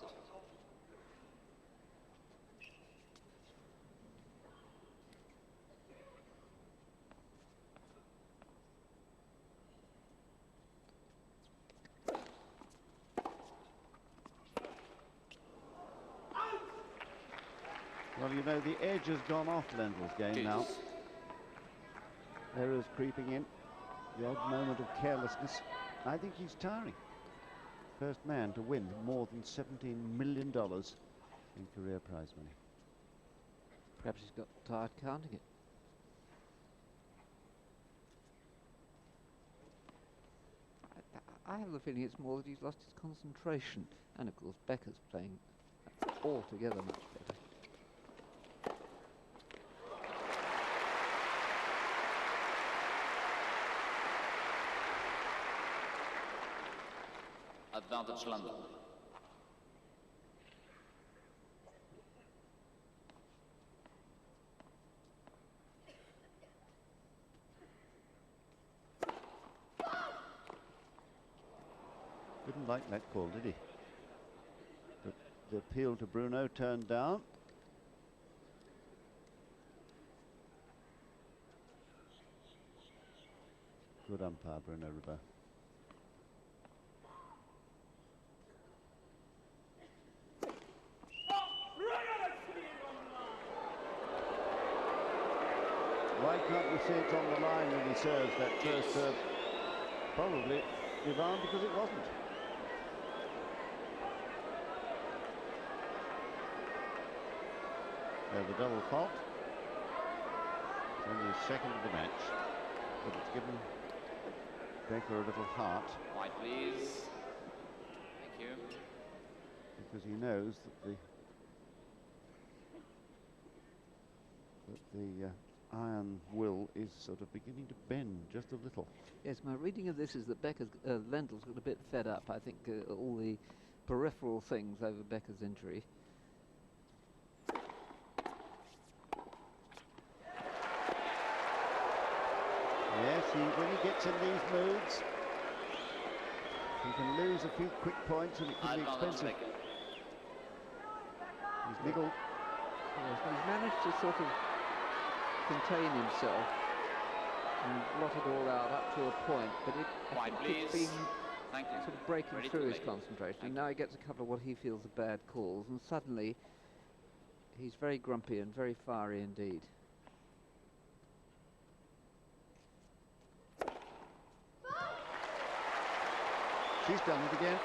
Well, you know, the edge has gone off Lendl's game now. Errors creeping in. The odd moment of carelessness. I think he's tiring. First man to win more than $17 million in career prize money. Perhaps he's got tired counting it. I have the feeling it's more that he's lost his concentration. And of course Becker's playing altogether much better. Advantage London. Didn't like that call, did he? But the appeal to Bruno turned down. Good umpire, Bruno Ribot. Why can't we see it on the line when he serves that first serve? Probably, Ivan, because it wasn't. The double fault. It's only his second of the match, but it's given Becker a little heart. White, please. Thank you. Because he knows that the iron will is sort of beginning to bend just a little. Yes, my reading of this is that Lendl's got a bit fed up. I think all the peripheral things over Becker's injury. Yes, when he gets in these moods, he can lose a few quick points and it can be expensive. He's niggled. Yes, he's managed to sort of contain himself and blot it all out up to a point, but I think it's been sort of breaking through his concentration. And now he gets a couple of what he feels are bad calls, and suddenly he's very grumpy and very fiery indeed. She's done it again.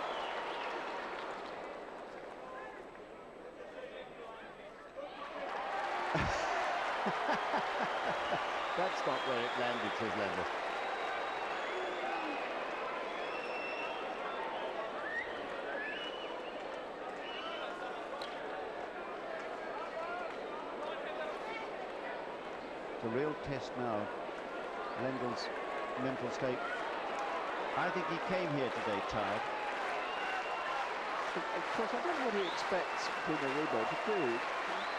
That's not where it landed, says Lendl. It's a real test now of Lendl's mental state. I think he came here today tired. Of course, I don't know what he expects Bruno Rebo to do. You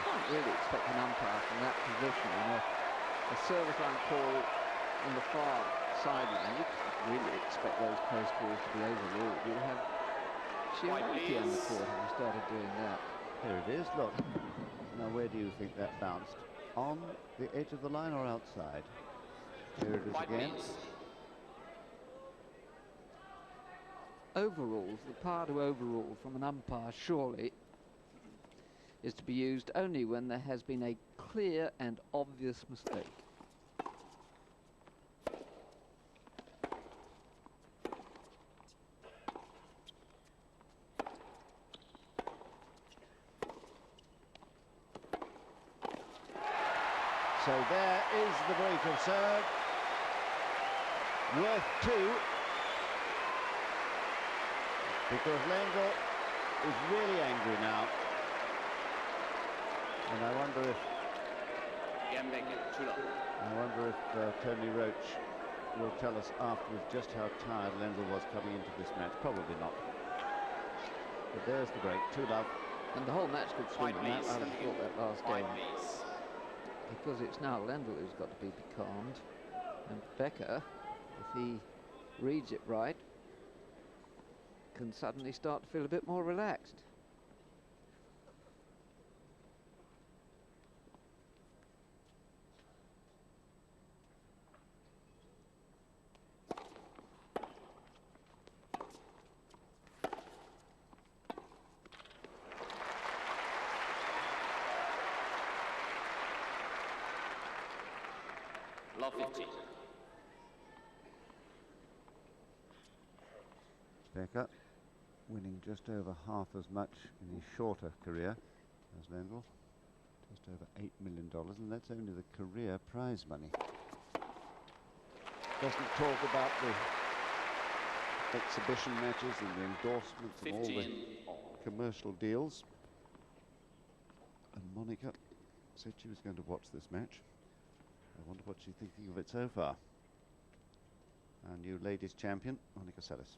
can't really expect an umpire from that position. You know, a service line call on the far sideline, you can't really expect those close calls to be overruled. You'll have Chiarati on the court if you started doing that. Here it is, look. Now, where do you think that bounced? On the edge of the line or outside? Here it is again. Overrules, the power to overrule from an umpire surely is to be used only when there has been a clear and obvious mistake. So there is the break of serve. Worth 2. Because Lendl is really angry now. And I wonder if Tony Roach will tell us afterwards just how tired Lendl was coming into this match. Probably not. But there's the break, 2-2. And the whole match could swing on that. I'd have thought that last game. Because it's now Lendl who's got to be becalmed. And Becker, if he reads it right, can suddenly start to feel a bit more relaxed. Love 50. Becker winning just over half as much in his shorter career as Lendl, just over $8 million, and that's only the career prize money. Doesn't talk about the exhibition matches and the endorsements and all the commercial deals. And Monica said she was going to watch this match. I wonder what she's thinking of it so far. Our new ladies champion, Monica Seles.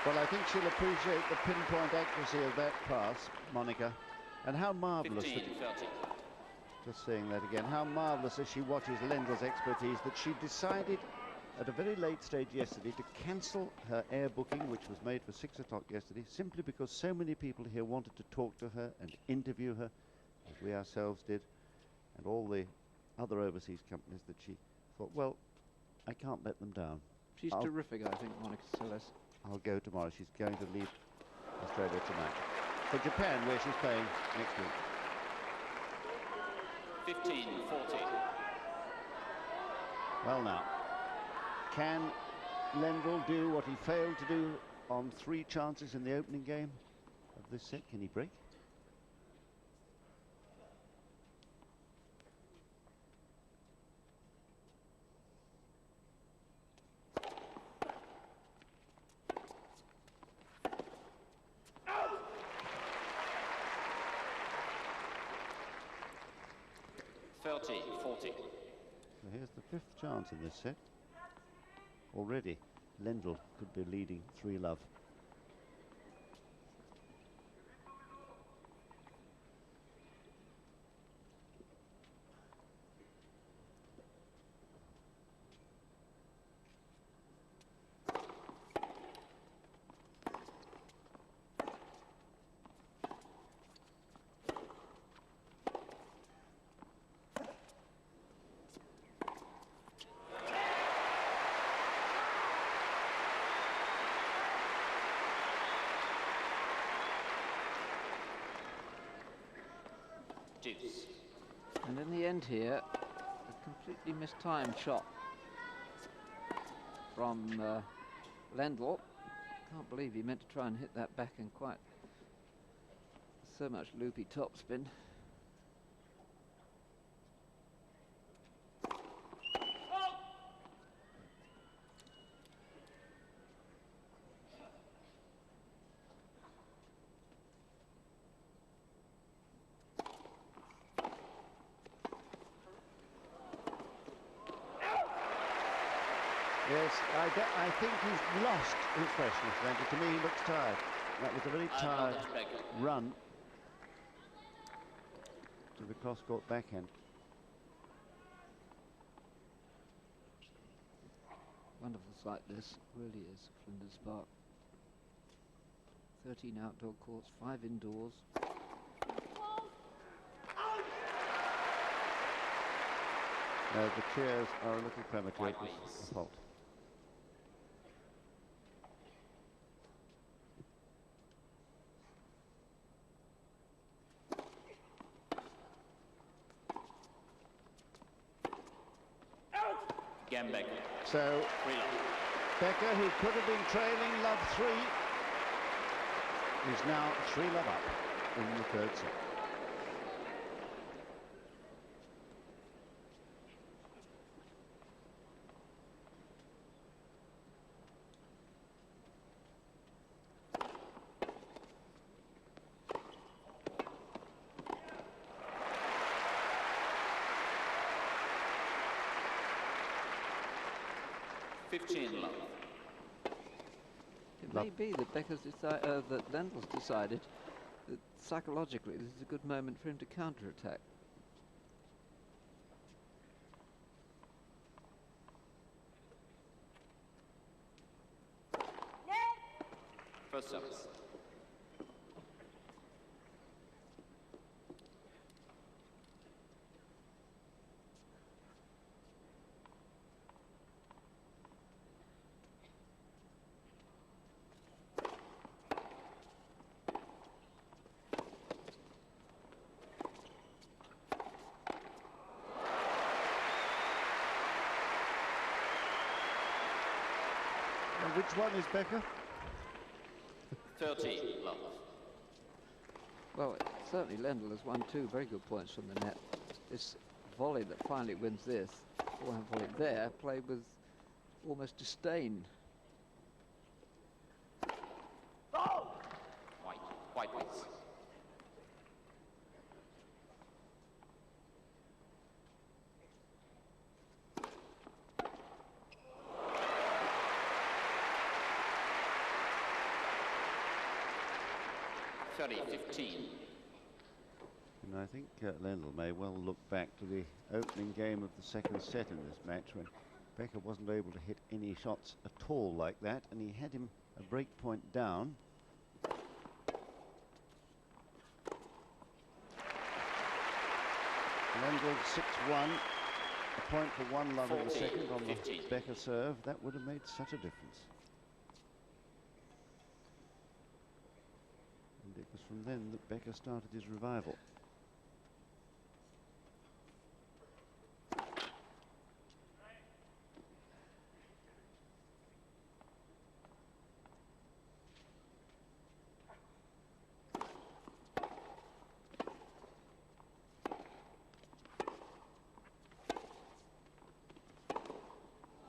Well, I think she'll appreciate the pinpoint accuracy of that pass, Monica, and how marvellous, just saying that again, how marvellous as she watches Lendl's expertise, that she decided at a very late stage yesterday to cancel her air booking, which was made for 6 o'clock yesterday, simply because so many people here wanted to talk to her and interview her, as we ourselves did, and all the other overseas companies that she thought, well, I can't let them down. She's terrific, I think, Monica Seles. I'll go tomorrow. She's going to leave Australia tonight for Japan, where she's playing next week. 15-14. Well now, can Lendl do what he failed to do on 3 chances in the opening game of this set? Can he break? So here's the 5th chance in this set. Already, Lendl could be leading 3-love. Deuce. And in the end here, a completely mistimed shot from Lendl. Can't believe he meant to try and hit that back in quite so much loopy topspin. Yes, I think he's lost his freshness, Lendl. To me, he looks tired. That was a very tired run to the cross-court backhand. Wonderful sight this, really is, Flinders Park. 13 outdoor courts, 5 indoors. The cheers are a little premature. It was a fault. Becker. So Becker, who could have been trailing love 3, is now 3-love up in the 3rd set. It may be that that Lendl's decided that psychologically this is a good moment for him to counter-attack. First service. Which one is Becker? 30-love. Well, certainly Lendl has won 2 very good points from the net. This volley that finally wins this, forehand volley there, played with almost disdain. White please. And I think Lendl may well look back to the opening game of the 2nd set in this match when Becker wasn't able to hit any shots at all like that, and he had him a break point down. Lendl 6-1, a point for one love in the second on the Becker serve. That would have made such a difference. And it was from then that Becker started his revival.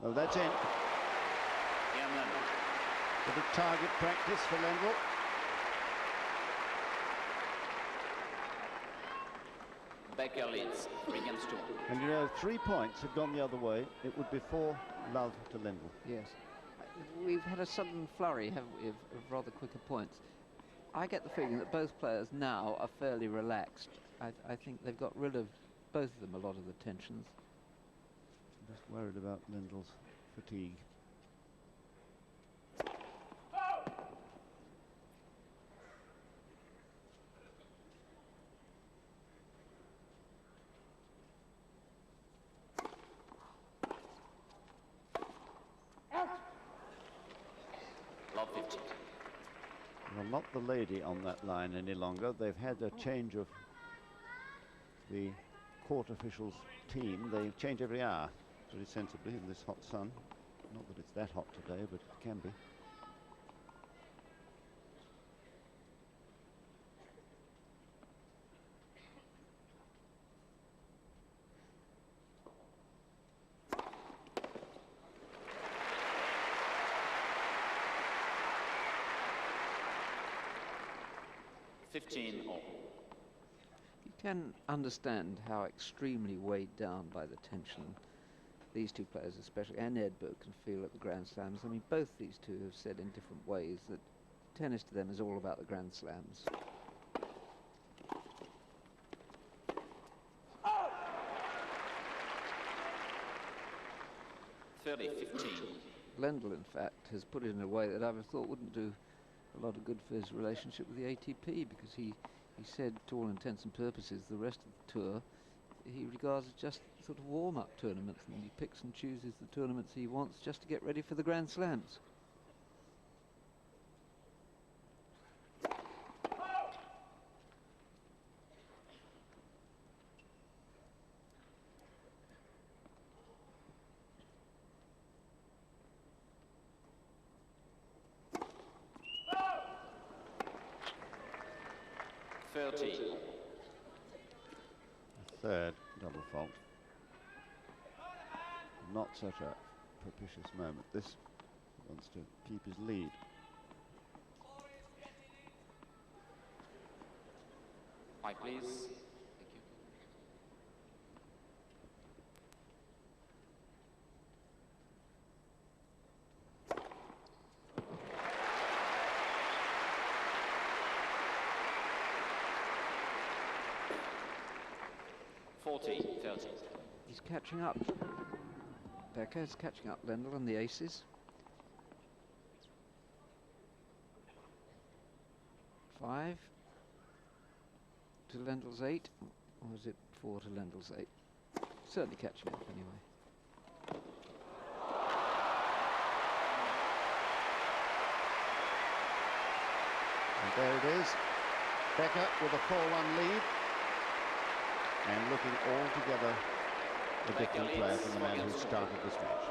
Oh, that's in. Bit of target practice for Lendl. Becker leads 3-2. And you know, 3 points had gone the other way. It would be 4 love to Lendl. Yes. We've had a sudden flurry, haven't we, of rather quicker points. I get the feeling that both players now are fairly relaxed. I think they've got rid of, both of them, a lot of the tensions. Just worried about Lendl's fatigue. Love 50. Well, not the lady on that line any longer. They've had a change of the court officials' team. They change every hour, very sensibly, in this hot sun. Not that it's that hot today, but it can be. You can understand how extremely weighed down by the tension these two players especially, and Edberg, can feel at the Grand Slams. I mean, both these two have said in different ways that tennis to them is all about the Grand Slams. Lendl, in fact, has put it in a way that I would have thought wouldn't do a lot of good for his relationship with the ATP, because he said, to all intents and purposes, the rest of the tour he regards as just sort of warm-up tournaments, and he picks and chooses the tournaments he wants just to get ready for the Grand Slams. Third double fault. Not such a propitious moment. This wants to keep his lead. Hi, please. He's catching up. Becker's catching up Lendl and the aces. 5 to Lendl's 8, or is it 4 to Lendl's 8? Certainly catching up anyway. And there it is. Becker with a 4-1 lead. And looking altogether a different player from the man who started this match.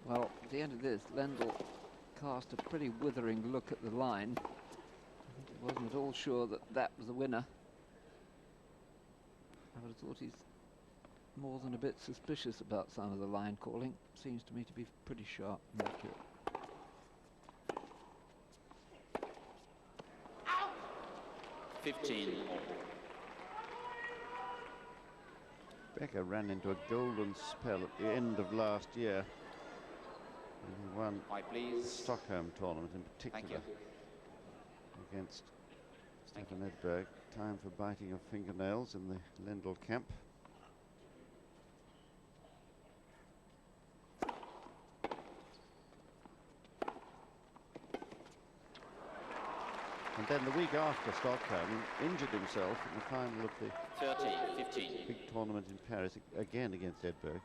Well, at the end of this, Lendl cast a pretty withering look at the line. I think he wasn't at all sure that that was the winner. I would have thought he's more than a bit suspicious about some of the line calling. Seems to me to be pretty sharp and accurate. 15 all. Becker ran into a golden spell at the end of last year. And he won 5 the please. Stockholm tournament in Thank particular you. against Thank Stefan Edberg. Time for biting of fingernails in the Lendl camp. And then the week after Stockholm, he injured himself in the final of the 30, 15. big tournament in Paris, again against Edberg.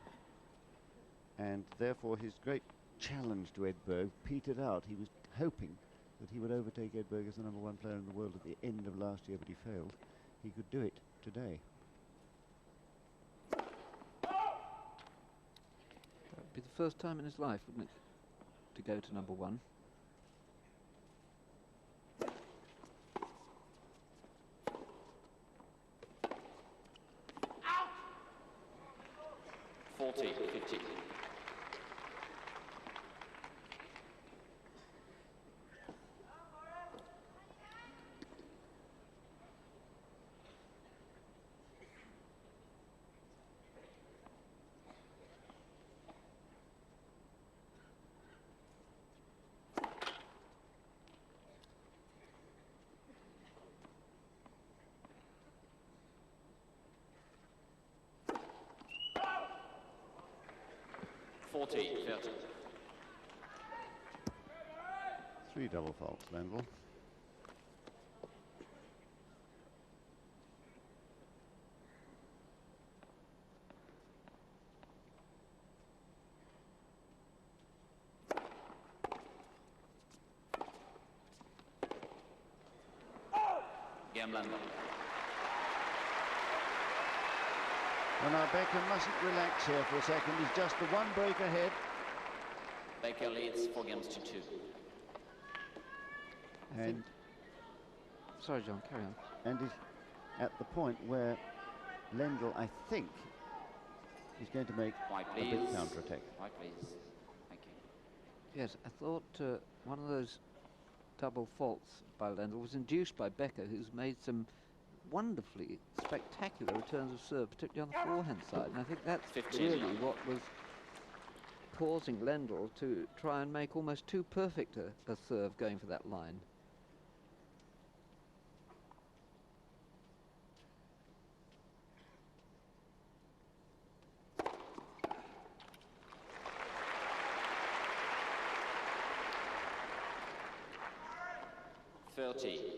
And therefore his great challenge to Edberg petered out. He was hoping that he would overtake Edberg as the #1 player in the world at the end of last year, but he failed. He could do it today. That would be the first time in his life, wouldn't it, to go to #1. 40, 50. Three double faults, Lendl. Game Lendl. Well, now Becker mustn't relax here for a second. He's just the one break ahead. Becker leads 4 games to 2. And Sorry, John, carry on. and he's at the point where Lendl, I think, is going to make 5 a please. big counter-attack. 5 please. Thank you. Yes, I thought one of those double faults by Lendl was induced by Becker, who's made some wonderfully spectacular returns of serve, particularly on the forehand side. And I think that's 15 really love. what was causing Lendl to try and make almost too perfect a serve going for that line.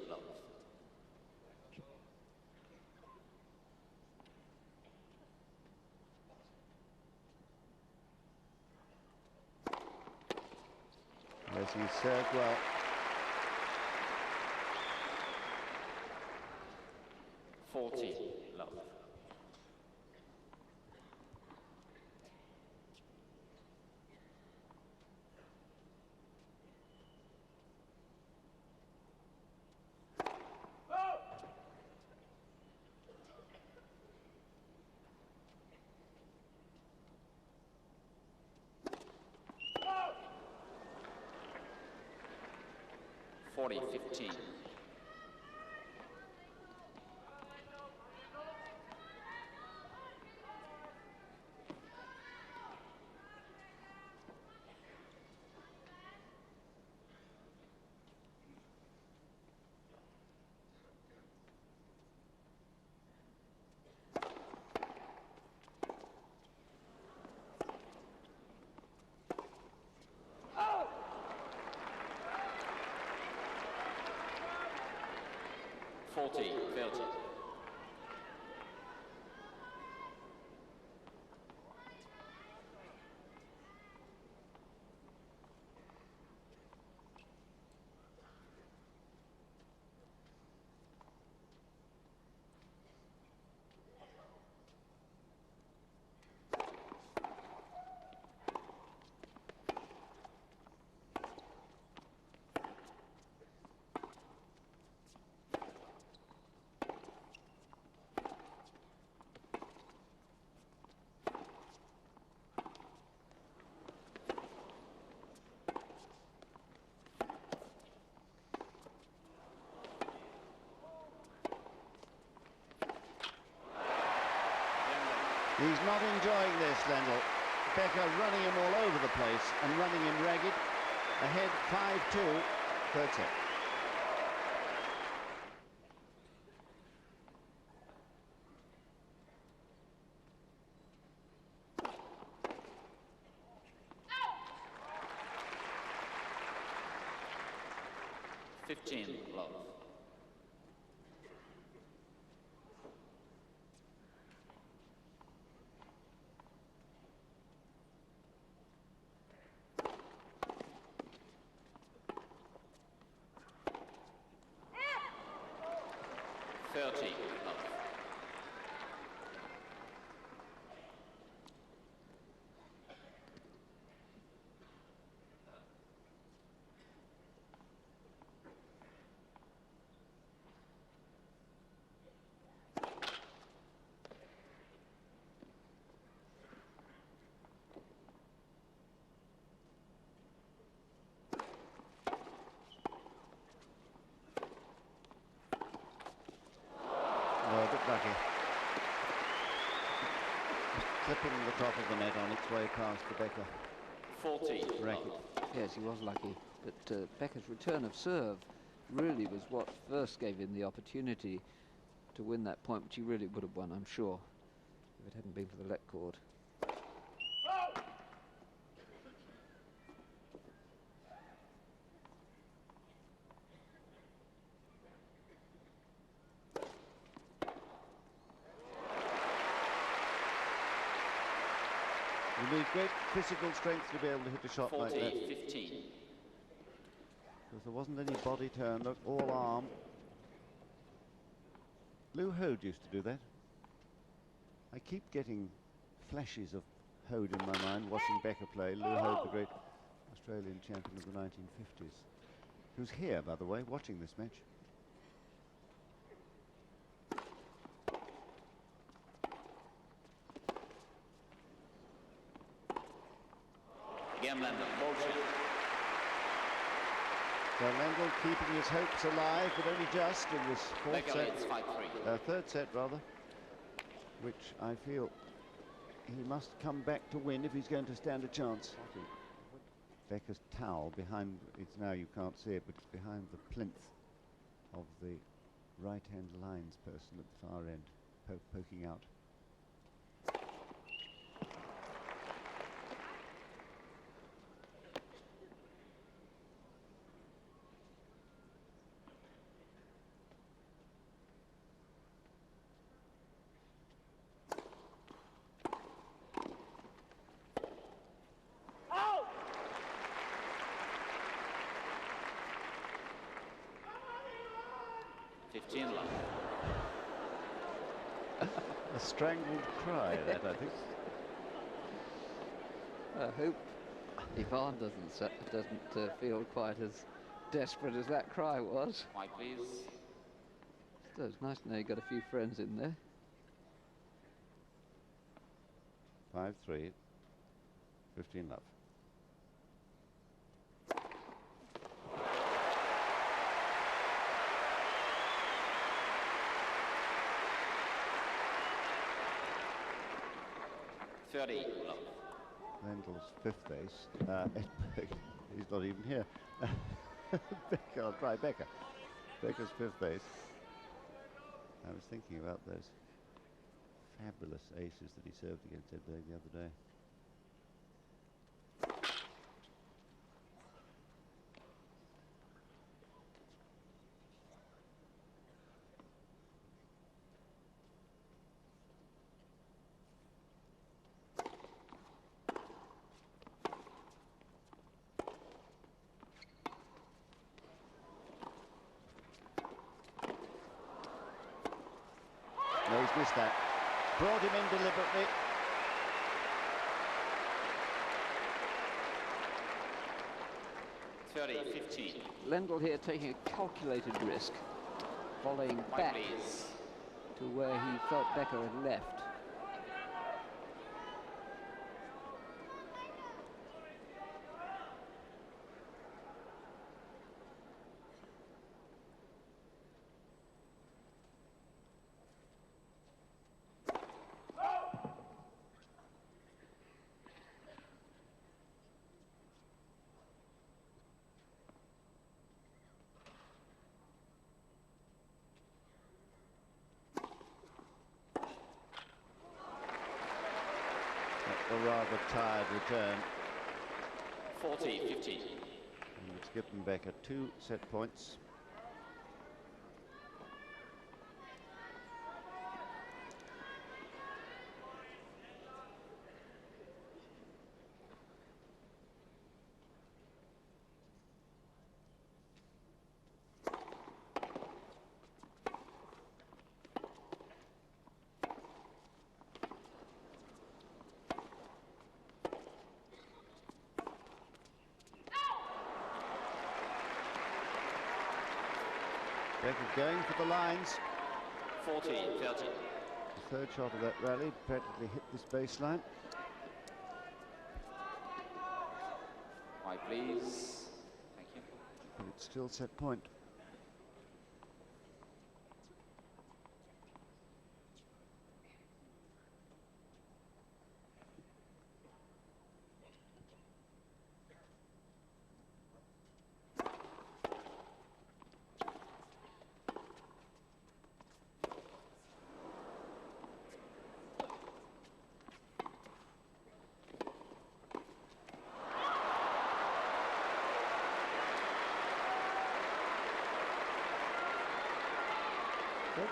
Love. Yes, he served well. 40 love. Forty, 15. Forty, 30. He's not enjoying this, Lendl. Becker running him all over the place and running him ragged. Ahead 5-2, third set. Love. 30 love. lucky. Clipping the top of the net on its way past the Becker 40 racket. Yes, he was lucky. But Becker's return of serve really was what first gave him the opportunity to win that point, which he really would have won, I'm sure, if it hadn't been for the let cord. You need great physical strength to be able to hit a shot 40, like that. 15. Because there wasn't any body turn, look, all arm. Lou Hode used to do that. I keep getting flashes of Hode in my mind, watching Becker play. Lou Hode, the great Australian champion of the 1950s. He was here, by the way, watching this match. Again, Lendl, bullshit. So Lendl keeping his hopes alive, but only just in this fourth Becker leads 5-3. third set rather, which I feel he must come back to win if he's going to stand a chance. Becker's towel behind, it's now you can't see it, but it's behind the plinth of the right-hand lines person at the far end, poking out. A strangled cry, that I think. I hope Ivan doesn't feel quite as desperate as that cry was. Mike, please. So it's nice to know you got a few friends in there. 5-3, 15 love. Lendl's fifth ace. Edberg, he's not even here. Becker, I'll try Becker. Becker's fifth ace. I was thinking about those fabulous aces that he served against Edberg the other day. No, he's missed that. Brought him in deliberately. Lendl here taking a calculated risk, volleying back to where he felt Becker had left. a rather tired return. 40-15. And it's given Becker 2 set points. Becker going for the lines. 40-30. The third shot of that rally practically hit this baseline. Why, please. Thank you. But it's still set point.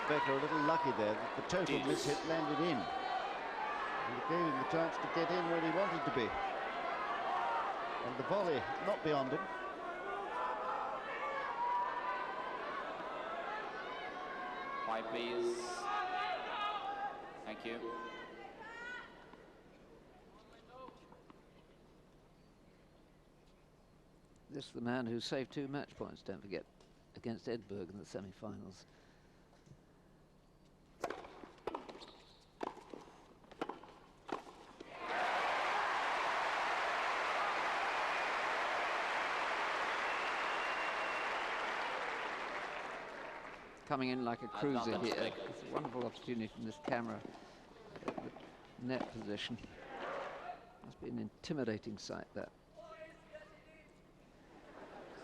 Becker a little lucky there that the total miss hit landed in. And it gave him the chance to get in when he wanted to be. And the volley not beyond him. Why, please. Thank you. This is the man who saved 2 match points, don't forget, against Edberg in the semi-finals. Coming in like a cruiser here. It's a wonderful opportunity from this camera. The net position. Must be an intimidating sight, that.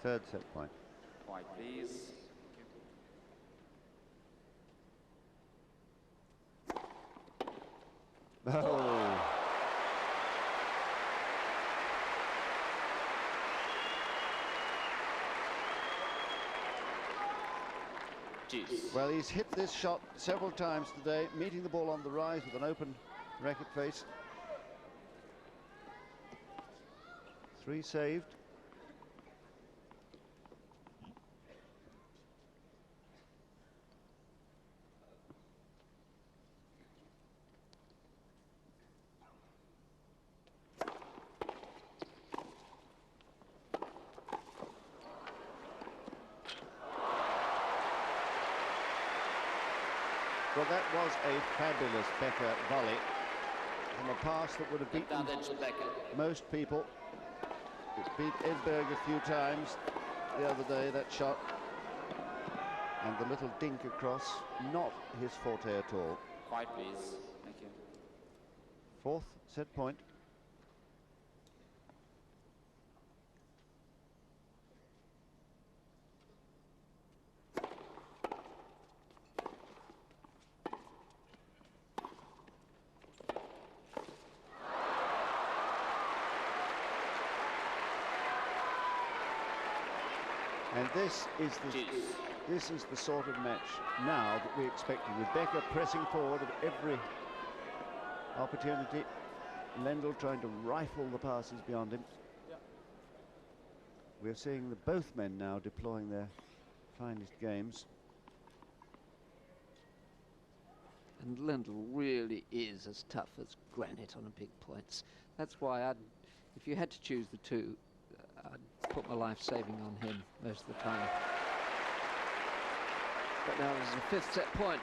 Third set point. Why, please. Oh. Well, he's hit this shot several times today, meeting the ball on the rise with an open racket face. 3 saved. Well, that was a fabulous Becker volley from a pass that would have beaten most people. It beat Edberg a few times the other day, that shot. And the little dink across, not his forte at all. Quiet, please. Thank you. Fourth set point. And this is the sort of match now that we expected, with Becker pressing forward at every opportunity. Lendl trying to rifle the passes beyond him. We're seeing both men now deploying their finest games. And Lendl really is as tough as granite on big points. That's why if you had to choose the two, I'd put my life saving on him most of the time. But now this is the 5th set point.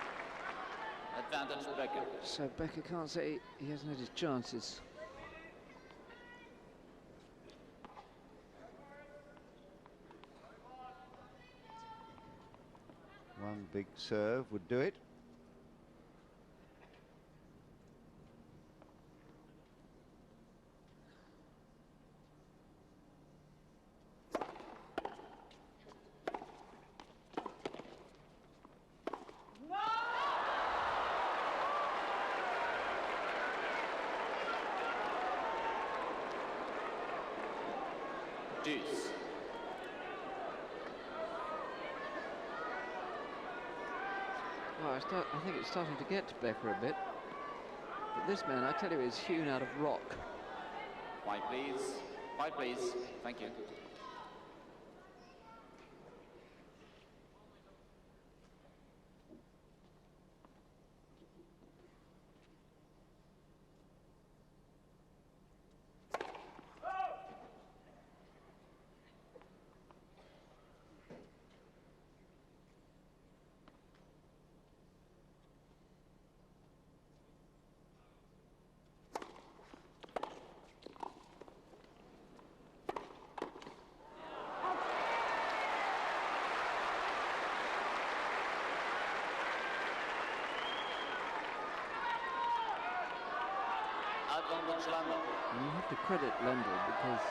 Advantage Becker. So Becker can't say he hasn't had his chances. One big serve would do it. deuce. Well, I think it's starting to get to Becker a bit. But this man, I tell you, is hewn out of rock. White, please. White, please. Thank you. You have to credit Lendl because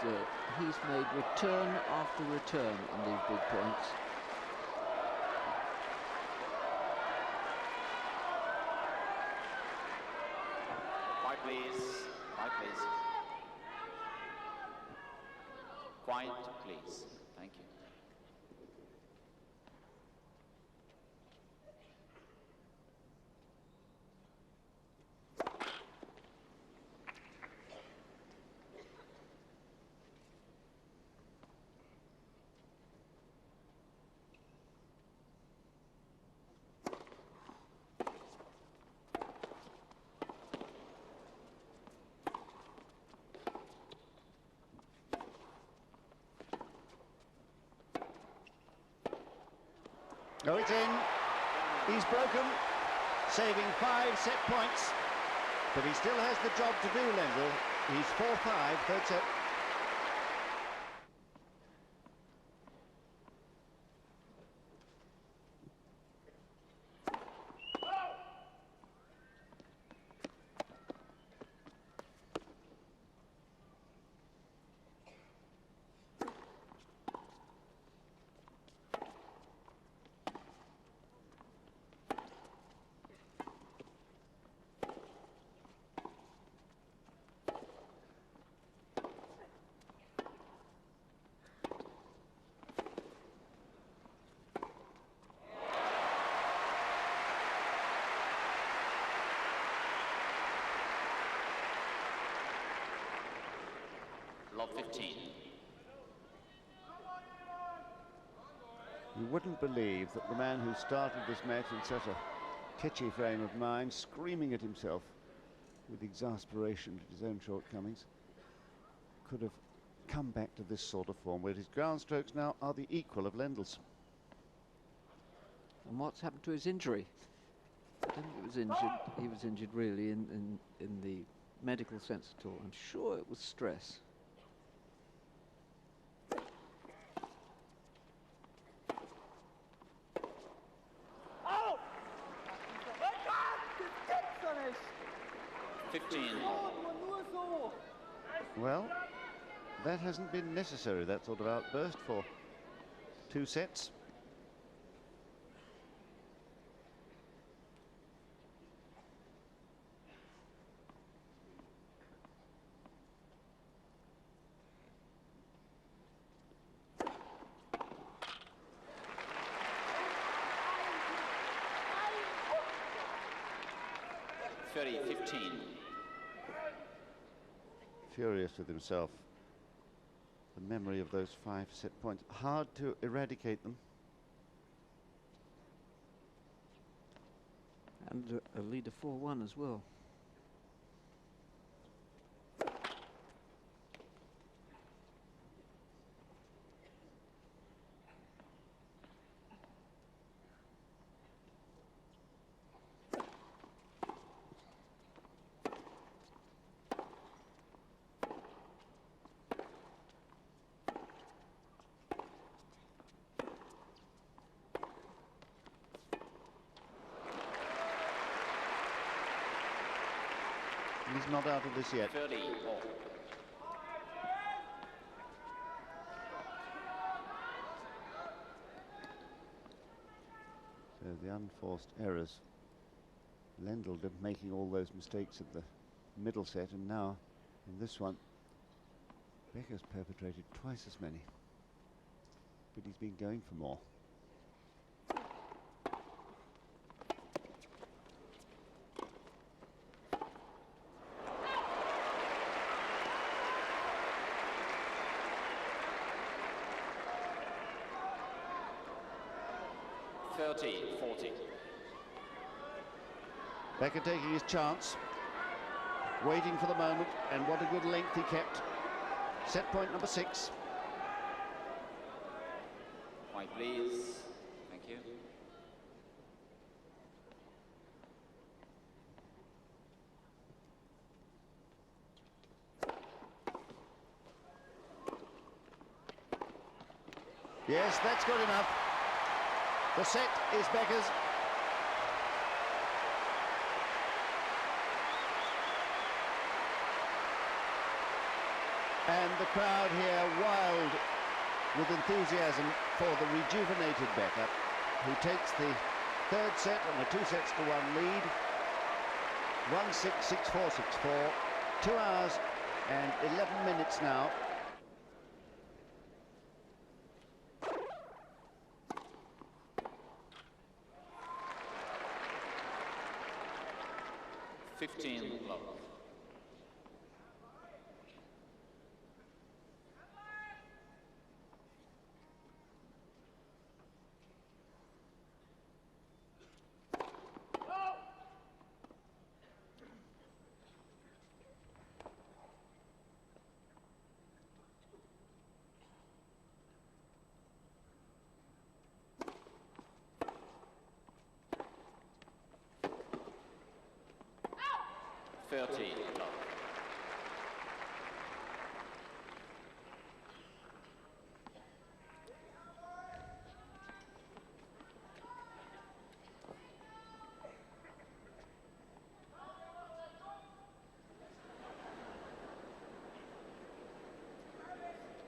he's made return after return on these big points. White, please. White, please. White, please. Thank you. Oh, it's in. He's broken, saving 5 set points. But he still has the job to do, Lendl. He's 4-5, third set. Love 15. You wouldn't believe that the man who started this match in such a tetchy frame of mind, screaming at himself with exasperation at his own shortcomings, could have come back to this sort of form, where his ground strokes now are the equal of Lendl's. And what's happened to his injury? I don't think it was injured. He was injured really in the medical sense at all. I'm sure it was stress. Oh! 15. Well, that hasn't been necessary, that sort of outburst, for 2 sets. Furious with himself. The memory of those 5 set points. Hard to eradicate them. And a leader 4-1 as well. He's not out of this yet. 30. So the unforced errors. Lendl making all those mistakes at the middle set, and now in this one Becker's perpetrated twice as many, but he's been going for more. Becker taking his chance, waiting for the moment, and what a good length he kept. Set point number 6. White, please. Thank you. Yes, that's good enough. The set is Becker's. And the crowd here wild with enthusiasm for the rejuvenated Becker, who takes the 3rd set on a 2-sets-to-1 lead. 1-6, 6-4, 6-4. 2 hours and 11 minutes now. Love. Love.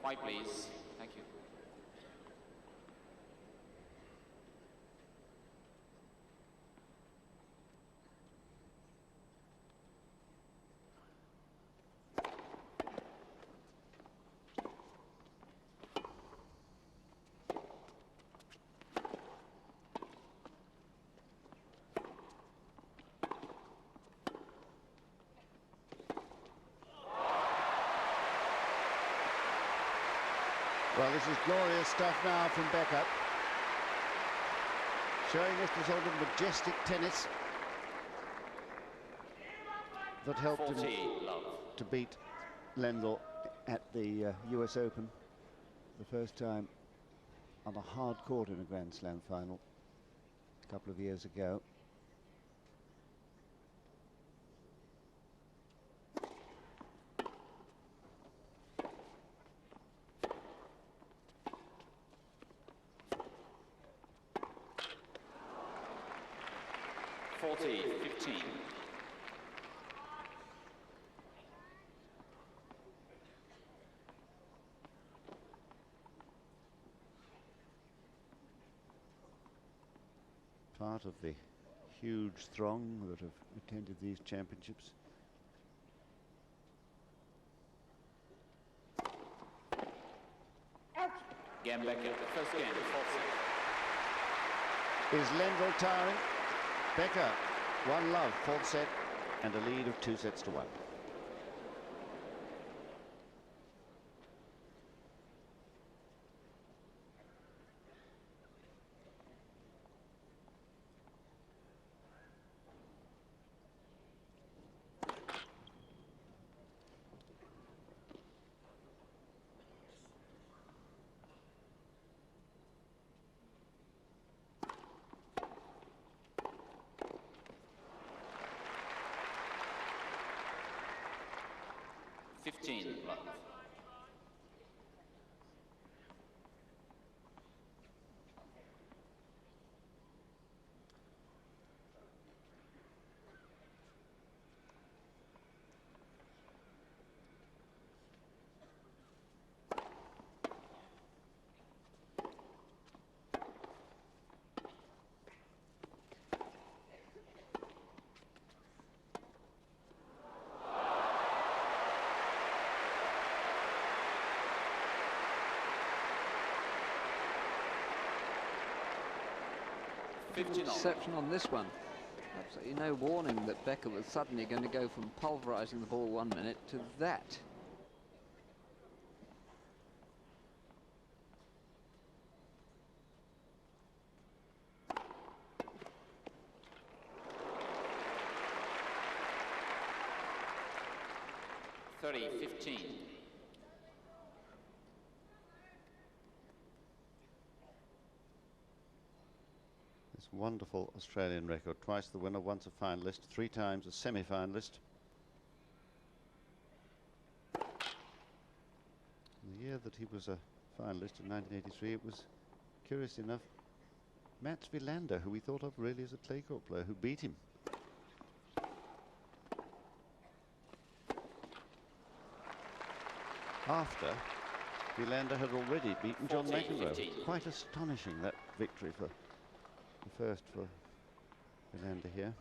White, please. Thank you. Well, this is glorious stuff now from Becker, showing us the sort of majestic tennis that helped him to beat Lendl at the US Open the first time on a hard court in a Grand Slam final a couple of years ago. Part of the huge throng that have attended these championships. Game Becker, the first game, 4th set. Is Lendl tiring? Becker, 1-love, 4th set, and a lead of 2-sets-to-1. Love. different 15 all. perception on this one. Absolutely no warning that Becker was suddenly going to go from pulverising the ball 1 minute to that. This wonderful Australian record. Twice the winner, once a finalist, 3 times a semi-finalist. The year that he was a finalist in 1983, it was, curious enough, Mats Wilander, who we thought of really as a clay court player, who beat him. After Wilander had already beaten John 14, McEnroe. 15. Quite astonishing, that victory for the first for Wilander here.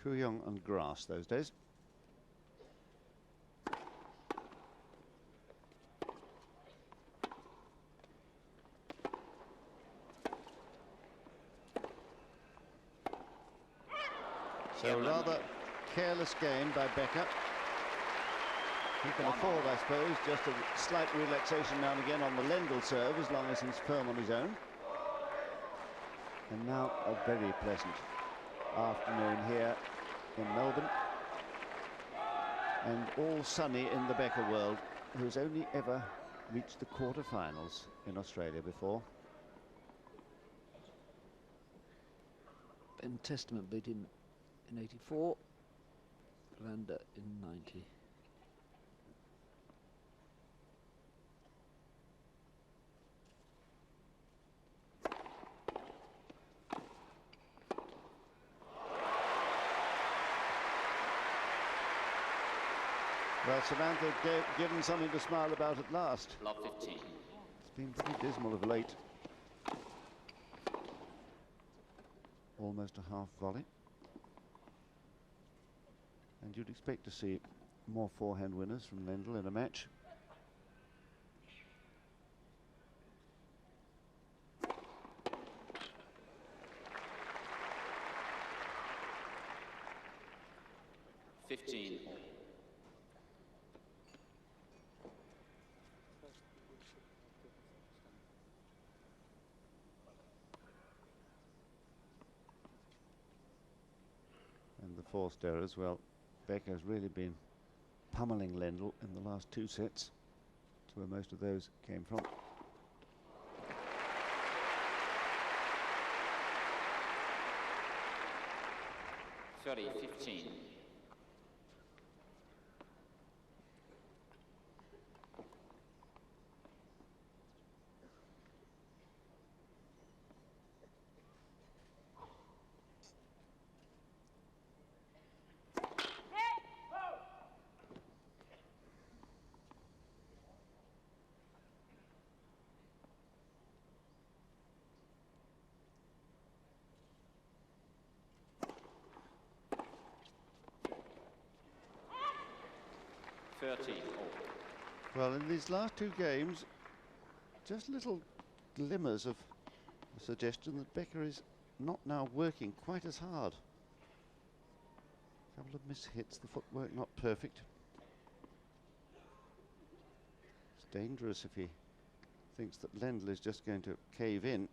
Kooyong on grass those days. So rather careless game by Becker. He can afford, I suppose, just a slight relaxation now and again on the Lendl serve, as long as he's firm on his own. And now a very pleasant afternoon here in Melbourne. And all sunny in the Becker world, who's only ever reached the quarterfinals in Australia before. Ben Testament beat him in 84, Lander in 90. Well, Samantha given something to smile about at last. Love 15. It's been pretty dismal of late. Almost a half volley. And you'd expect to see more forehand winners from Lendl in a match. And the forced errors, well, Becker's really been pummeling Lendl in the last 2 sets. That's where most of those came from. Thirty, 15. Well, in these last 2 games, just little glimmers of a suggestion that Becker is not now working quite as hard. A couple of mishits, the footwork not perfect. It's dangerous if he thinks that Lendl is just going to cave in.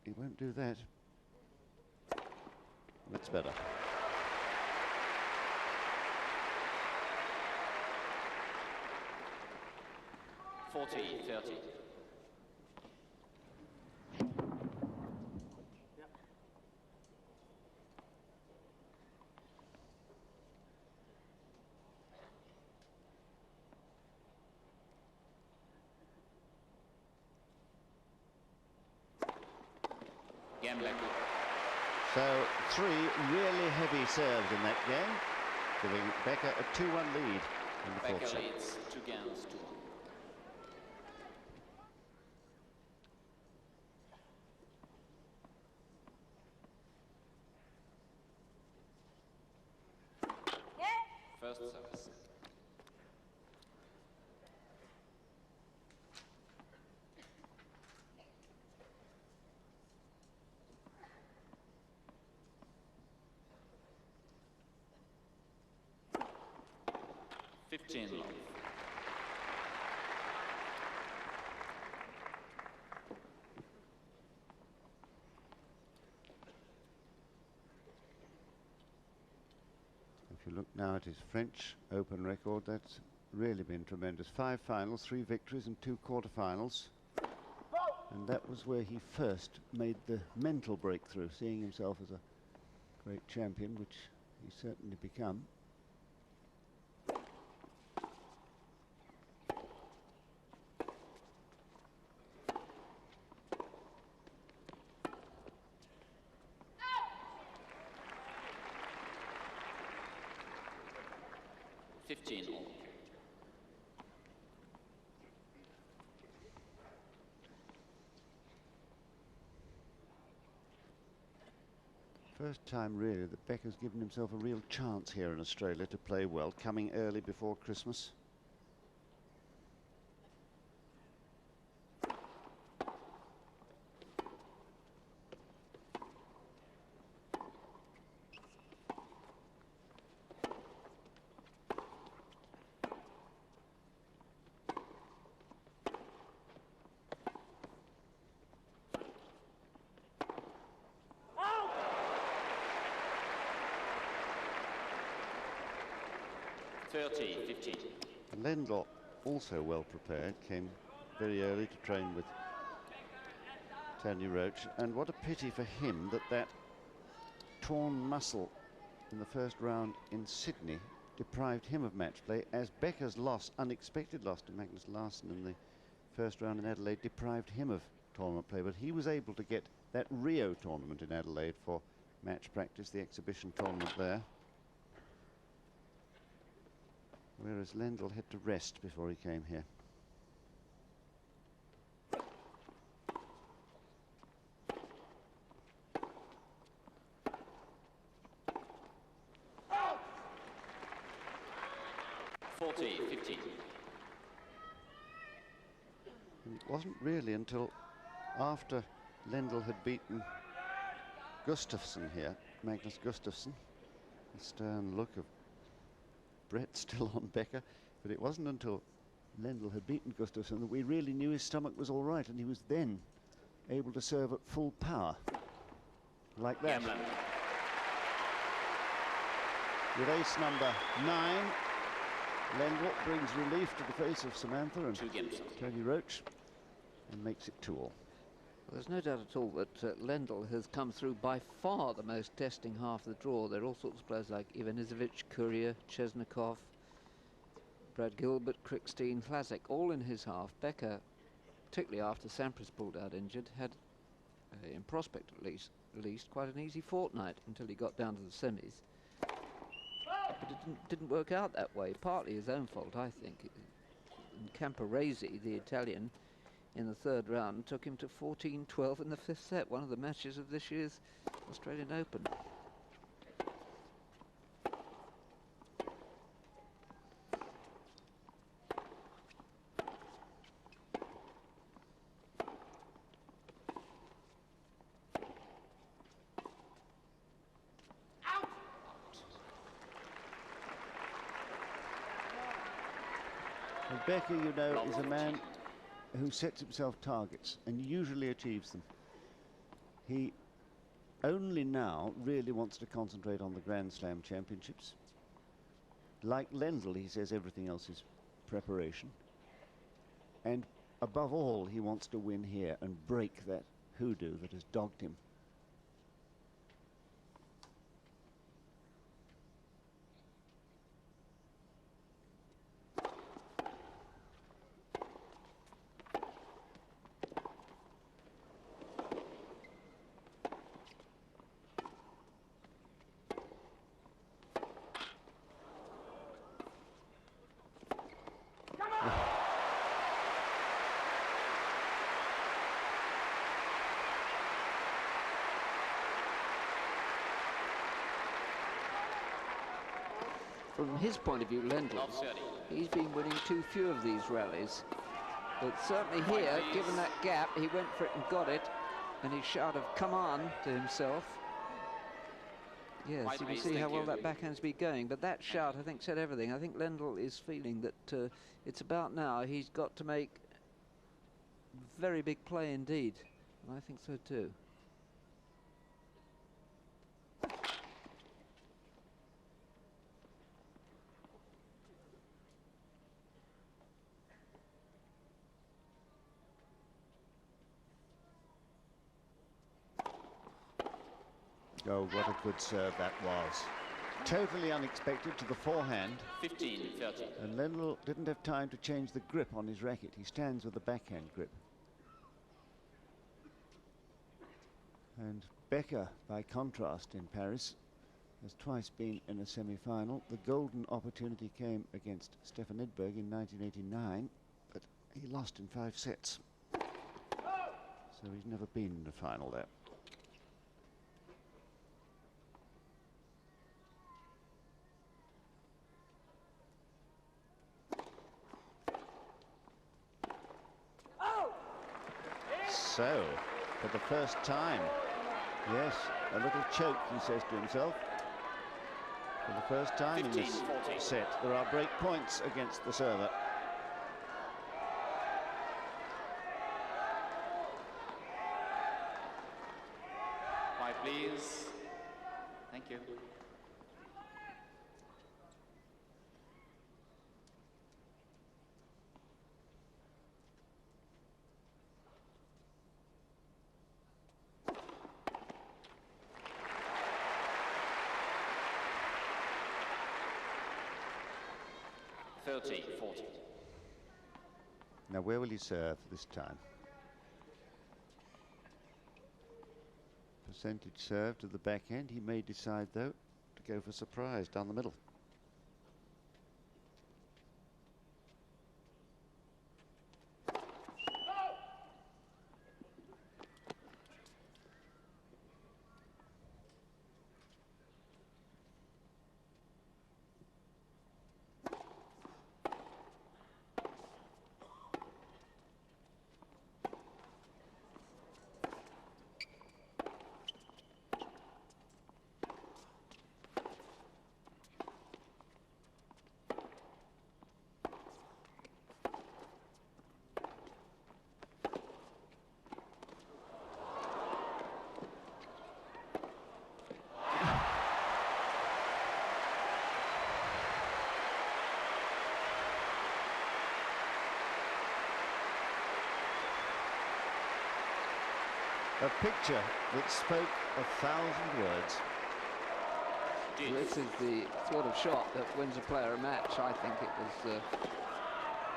He won't do that. That's better. 40-30. So 3 really heavy serves in that game, giving Becker a 2-1 lead in the fourth Becker set. leads 2 games to 1. First service. 15 love. If you look now at his French Open record, that's really been tremendous. 5 finals, 3 victories and 2 quarterfinals. And that was where he first made the mental breakthrough, seeing himself as a great champion, which he's certainly become. First time really that Becker's given himself a real chance here in Australia to play well, coming early before Christmas. Lendl, also well prepared, came very early to train with Tony Roach, and what a pity for him that that torn muscle in the first round in Sydney deprived him of match play, as Becker's loss, unexpected loss to Magnus Larsson in the first round in Adelaide, deprived him of tournament play. But he was able to get that Rio tournament in Adelaide for match practice, the exhibition tournament there. Whereas Lendl had to rest before he came here. And it wasn't really until after Lendl had beaten Gustafsson here, Magnus Gustafsson, the stern look of Brett still on Becker, but it wasn't until Lendl had beaten Gustafsson that we really knew his stomach was all right, and he was then able to serve at full power like that. With ace number 9, Lendl brings relief to the face of Samantha and Tony Roach and makes it 2-all. There's no doubt at all that Lendl has come through by far the most testing half of the draw. There are all sorts of players like Ivanisevic, Courier, Chesnikov, Brad Gilbert, Krickstein, Hlazic, all in his half. Becker, particularly after Sampras pulled out injured, had, in prospect at least, quite an easy fortnight until he got down to the semis. But it didn't work out that way, partly his own fault, I think. And Camporese, the Italian, in the third round, took him to 14-12 in the 5th set, one of the matches of this year's Australian Open. And Becker, you know, is a man who sets himself targets and usually achieves them. He only now really wants to concentrate on the Grand Slam championships. Like Lendl, he says everything else is preparation. And above all, he wants to win here and break that hoodoo that has dogged him. From his point of view, Lendl's, he's been winning too few of these rallies. But certainly here, given that gap, he went for it and got it. And he shouted of "come on" to himself. Yes, White you can please, see how thank well you. that backhand's been going, but that shout, I think, said everything. I think Lendl is feeling that it's about now. He's got to make very big play indeed, and I think so too. Oh, what a good serve that was. Totally unexpected to the forehand. 15-30. And Lendl didn't have time to change the grip on his racket. He stands with the backhand grip. And Becker, by contrast, in Paris, has twice been in a semi-final. The golden opportunity came against Stefan Edberg in 1989, but he lost in 5 sets. So he's never been in a final there. So, for the first time, yes, a little choke, he says to himself. For the first time in this 15-40. set, there are break points against the server. White please. Thank you. $30-40. Now, where will he serve this time? Percentage serve to the backhand. He may decide, though, to go for surprise down the middle. A picture that spoke 1,000 words. This is the sort of shot that wins a player a match. I think it was,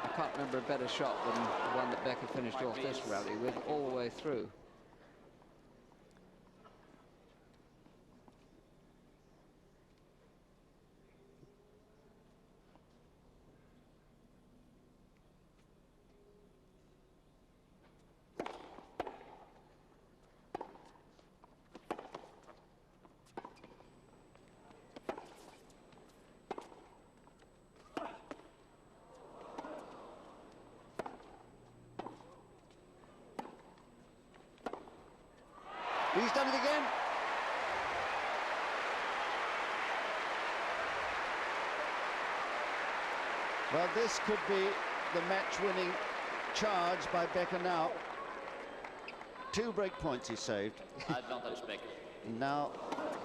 I can't remember a better shot than the one that Becker finished off this rally with all the way through. He's done it again. Well, this could be the match-winning charge by Becker now. 2 break points he saved. Advantage Becker. Now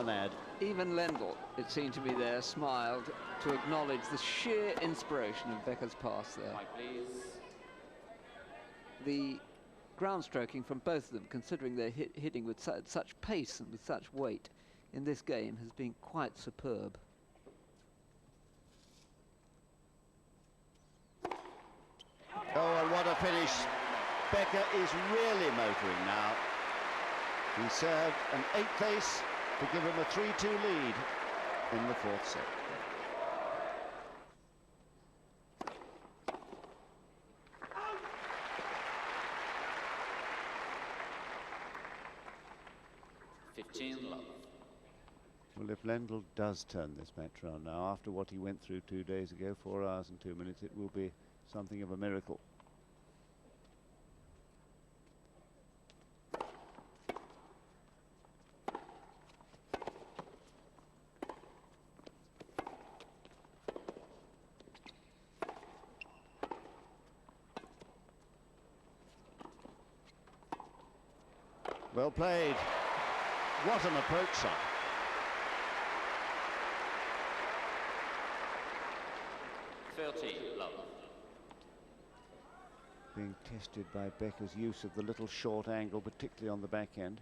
an ad. Even Lendl, it seemed to be there, smiled to acknowledge the sheer inspiration of Becker's pass there. White please. The ground stroking from both of them, considering they're hitting with such pace and with such weight in this game, has been quite superb. Oh, and what a finish. Becker is really motoring now. He served an 8th ace to give him a 3-2 lead in the 4th set. Well, if Lendl does turn this match round now, after what he went through 2 days ago, 4 hours and 2 minutes, it will be something of a miracle. Well played. What an approach shot. Love. Being tested by Becker's use of the little short angle, particularly on the backhand.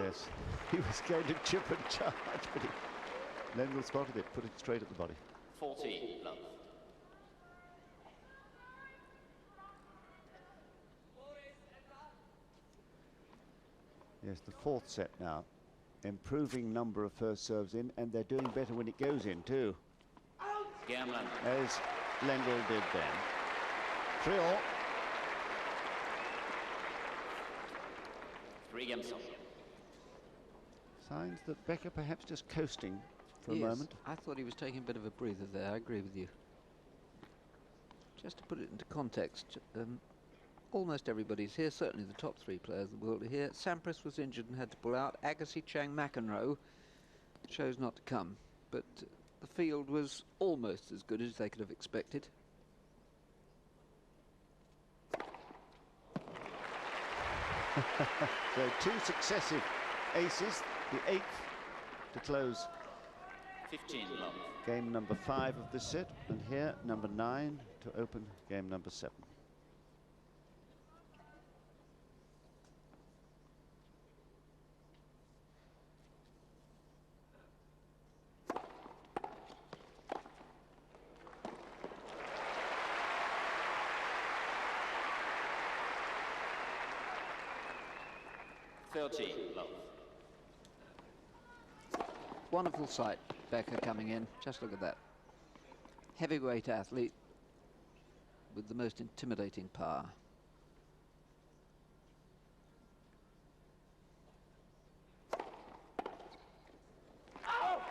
Yes, he was going to chip and charge, but Lendl spotted it, put it straight at the body. 40, love. Yes, the fourth set now. Improving number of first serves in, and they're doing better when it goes in, too. Gamblin. As Lendl did then. 3-all. 3 games off. Signs that Becker perhaps just coasting for a Yes, moment. I thought he was taking a bit of a breather there. I agree with you. Just to put it into context, almost everybody's here. Certainly the top 3 players of the world are here. Sampras was injured and had to pull out. Agassi, Chang, McEnroe chose not to come. But the field was almost as good as they could have expected. So 2 successive aces, the 8th to close 15, love. game number 5 of this set, and here number 9 to open game number 7. Love. Wonderful sight, Becker coming in. Just look at that. Heavyweight athlete with the most intimidating power. Oh!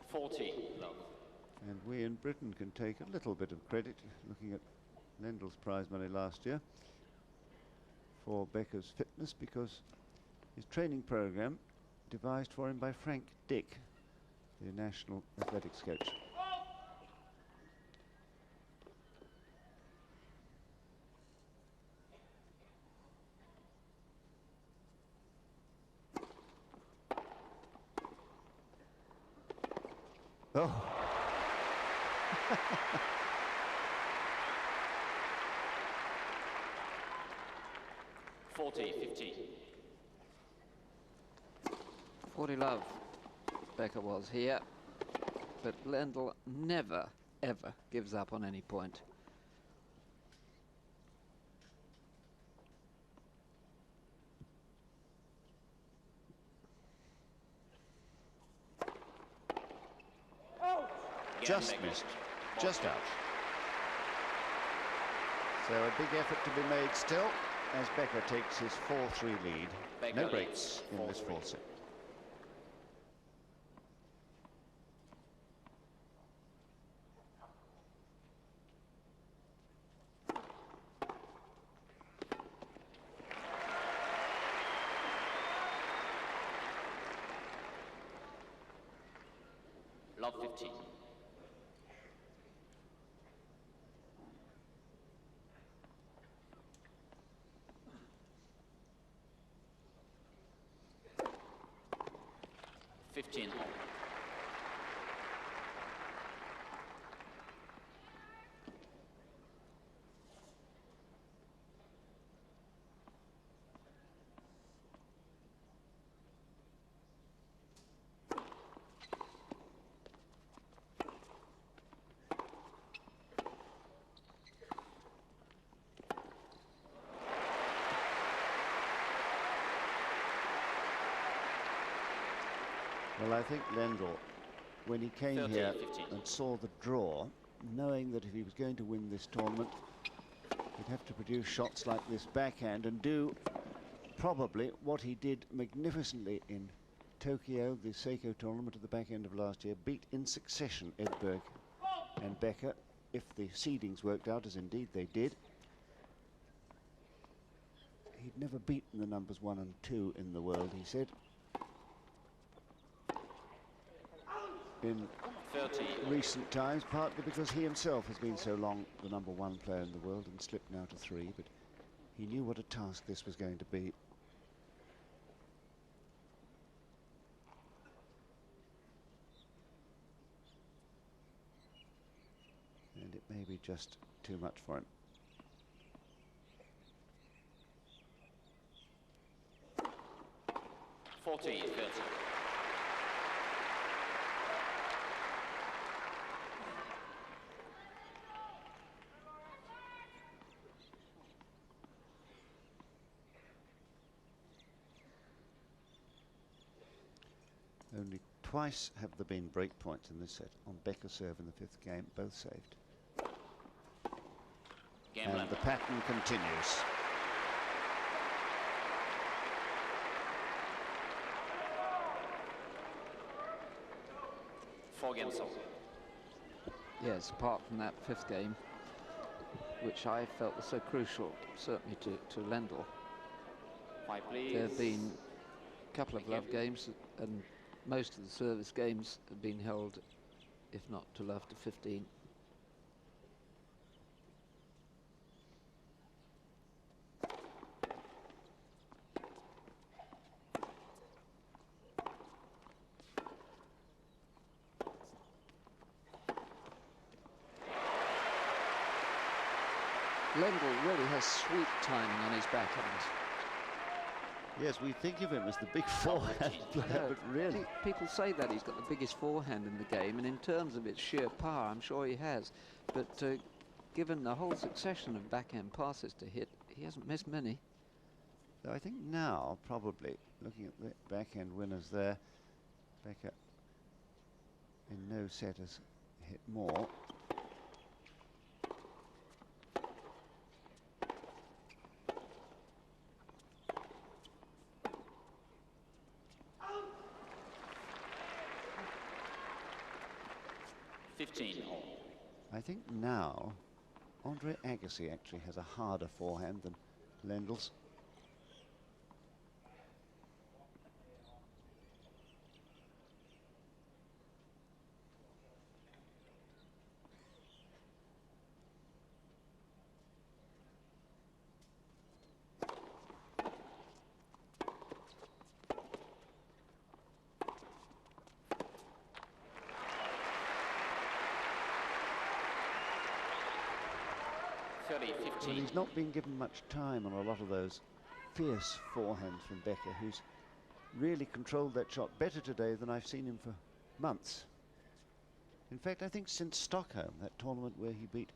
40, love. And we in Britain can take a little bit of credit, looking at Lendl's prize money last year, for Becker's fitness, because his training program devised for him by Frank Dick, the national athletics coach. Oh. 40, 15. 40 love, Becker was here, but Lendl never, ever gives up on any point. Just missed, just out. So a big effort to be made still, as Becker takes his 4-3 lead. Becker No breaks in this 4-3. fourth set. Love 15. 15 home. Well, I think Lendl, when he came 13, here 15. and saw the draw, knowing that if he was going to win this tournament, he'd have to produce shots like this backhand and do probably what he did magnificently in Tokyo, the Seiko tournament at the back end of last year, beat in succession Edberg and Becker, if the seedings worked out, as indeed they did. He'd never beaten the numbers 1 and 2 in the world, he said. In 30. recent times, partly because he himself has been so long the #1 player in the world and slipped now to 3, but he knew what a task this was going to be. And it may be just too much for him. Thirty. Only twice have there been break points in this set. On Becker's serve in the 5th game, both saved. And the pattern continues. Yes, apart from that 5th game, which I felt was so crucial, certainly to Lendl. There have been a couple of love games, and most of the service games have been held, if not to love, to 15. Lendl really has sweet timing on his backhand. Yes, we think of him as the big forehand player, but really... People say that he's got the biggest forehand in the game, and in terms of its sheer power, I'm sure he has. But given the whole succession of backhand passes to hit, he hasn't missed many. So I think now, probably, looking at the backhand winners there, Becker in no set has hit more. I think now Andre Agassi actually has a harder forehand than Lendl's. Well, he's not been given much time on a lot of those fierce forehands from Becker, who's really controlled that shot better today than I've seen him for months. In fact, I think since Stockholm, that tournament where he beat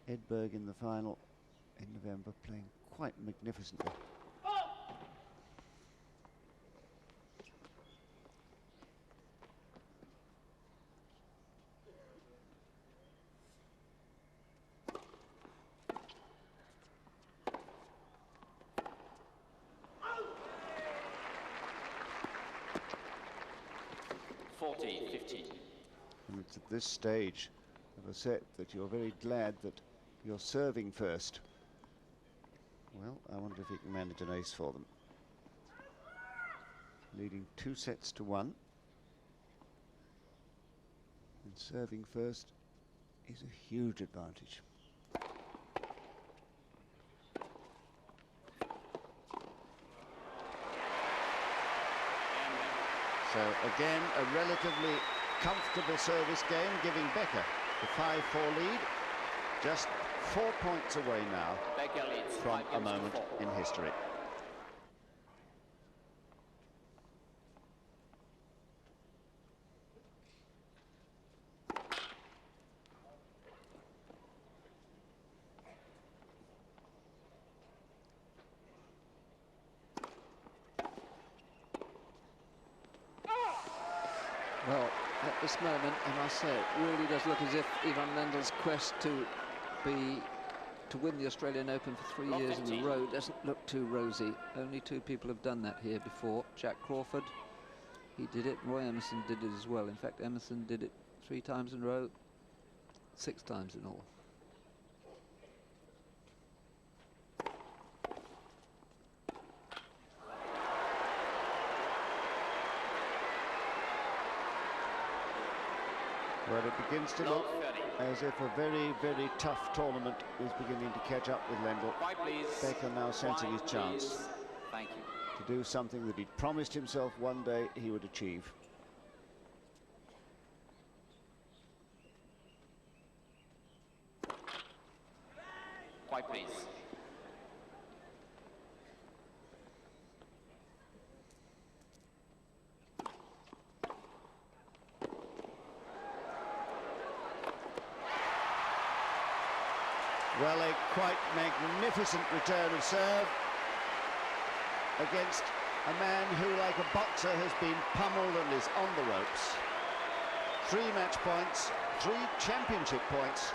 Edberg in the final in November, playing quite magnificently. And it's at this stage of a set that you're very glad that you're serving first. Well, I wonder if he can manage an ace for them. Leading 2-1. And serving first is a huge advantage. So again, a relatively comfortable service game, giving Becker the 5-4 lead. Just 4 points away now from a moment in history. Well, at this moment, I must say, it really does look as if Ivan Lendl's quest to be to win the Australian Open for 3 years in a row doesn't look too rosy. Only 2 people have done that here before. Jack Crawford, he did it. Roy Emerson did it as well. In fact, Emerson did it 3 times in a row, 6 times in all. Well, it begins to look as if a very, very tough tournament is beginning to catch up with Lendl. Becker now sensing his chance to do something that he'd promised himself one day he would achieve. White, please. Well, a quite magnificent return of serve against a man who, like a boxer, has been pummeled and is on the ropes. 3 match points, 3 championship points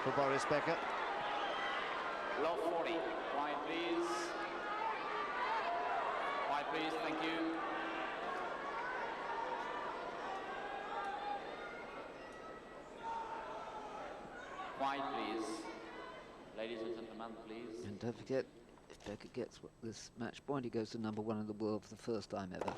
for Boris Becker. Low 40. Quiet, please. Quiet, please. Thank you. Quiet, please. Ladies and gentlemen, please. And don't forget, if Becker gets this match point, he goes to #1 in the world for the first time ever.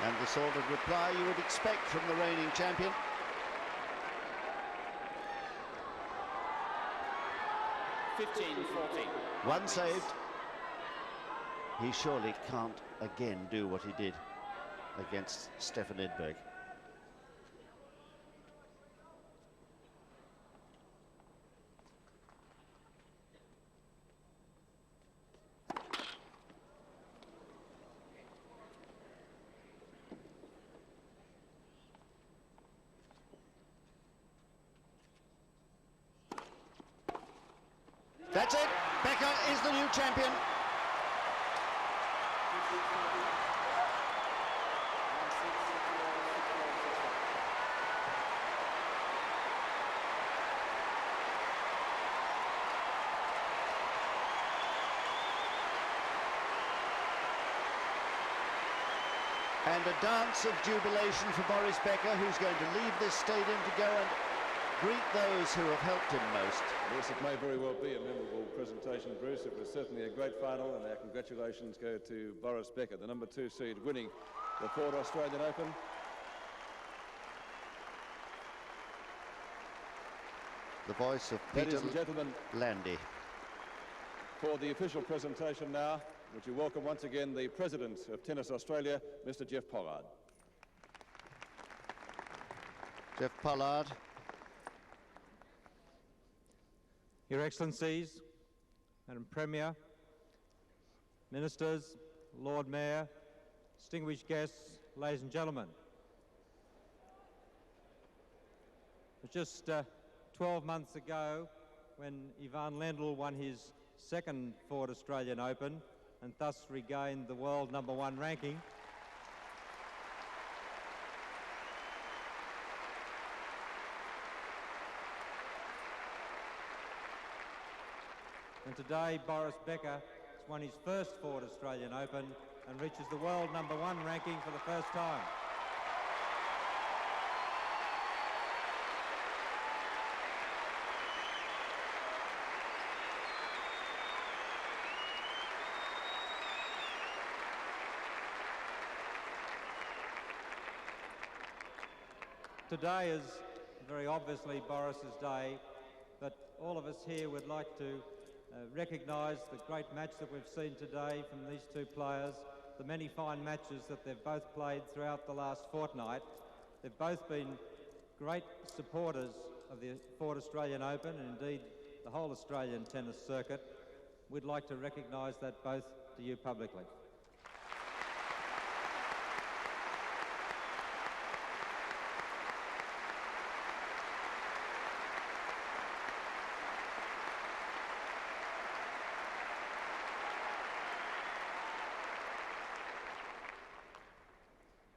And the sort of reply you would expect from the reigning champion. One saved. He surely can't again do what he did against Stefan Edberg. That's it. Becker is the new champion. And a dance of jubilation for Boris Becker, who's going to leave this stadium to go and greet those who have helped him most. Yes, it may very well be a memorable presentation, Bruce. It was certainly a great final, and our congratulations go to Boris Becker, the #2 seed, winning the 4th Australian Open. The voice of Peter Ladies and gentlemen, Landy. for the official presentation now, would you welcome once again the President of Tennis Australia, Mr. Jeff Pollard. Jeff Pollard. Your Excellencies, Madam Premier, Ministers, Lord Mayor, distinguished guests, ladies and gentlemen. It was just 12 months ago when Ivan Lendl won his 2nd Ford Australian Open and thus regained the world #1 ranking. And today, Boris Becker has won his 1st Ford Australian Open and reaches the world #1 ranking for the first time. Today is very obviously Boris's day, but all of us here would like to recognise the great match that we've seen today from these 2 players, the many fine matches that they've both played throughout the last fortnight. They've both been great supporters of the 4th Australian Open and indeed the whole Australian tennis circuit. We'd like to recognise that both to you publicly.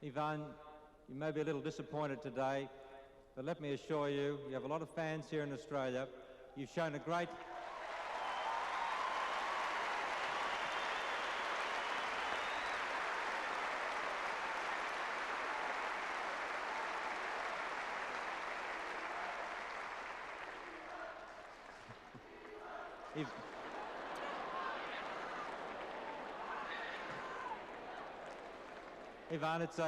Ivan, you may be a little disappointed today, but let me assure you, you have a lot of fans here in Australia. You've shown a great... Ivan, it's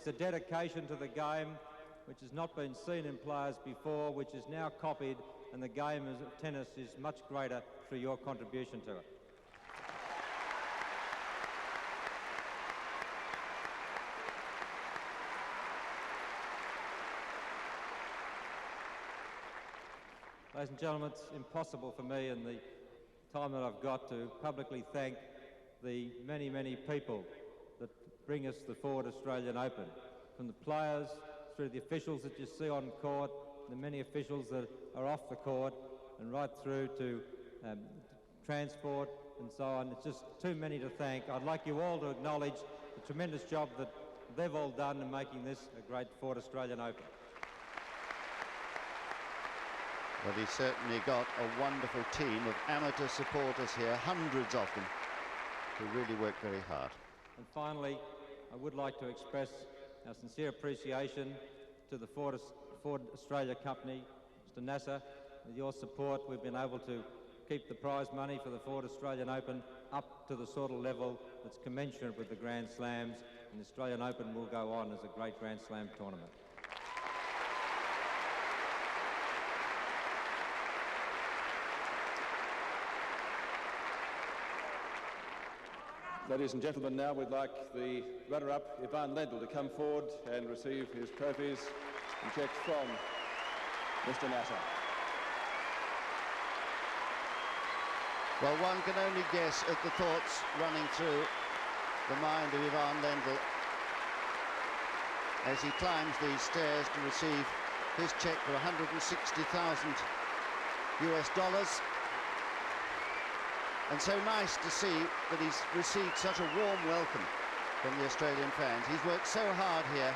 a dedication to the game which has not been seen in players before, which is now copied, and the game of tennis is much greater through your contribution to it. Ladies and gentlemen, it's impossible for me in the time that I've got to publicly thank the many, many people that bring us the Ford Australian Open, from the players through the officials that you see on court, the many officials that are off the court, and right through to transport and so on. It's just too many to thank. I'd like you all to acknowledge the tremendous job that they've all done in making this a great Ford Australian Open. Well, he's certainly got a wonderful team of amateur supporters here, hundreds of them, who really work very hard. And finally, I would like to express our sincere appreciation to the Ford Australia Company. Mr. Nasser, with your support, we've been able to keep the prize money for the Ford Australian Open up to the sort of level that's commensurate with the Grand Slams, and the Australian Open will go on as a great Grand Slam tournament. Ladies and gentlemen, now we'd like the runner-up, Ivan Lendl, to come forward and receive his trophies and cheques from Mr. Nasser. Well, one can only guess at the thoughts running through the mind of Ivan Lendl as he climbs these stairs to receive his cheque for $160,000 US. And so nice to see that he's received such a warm welcome from the Australian fans. He's worked so hard here.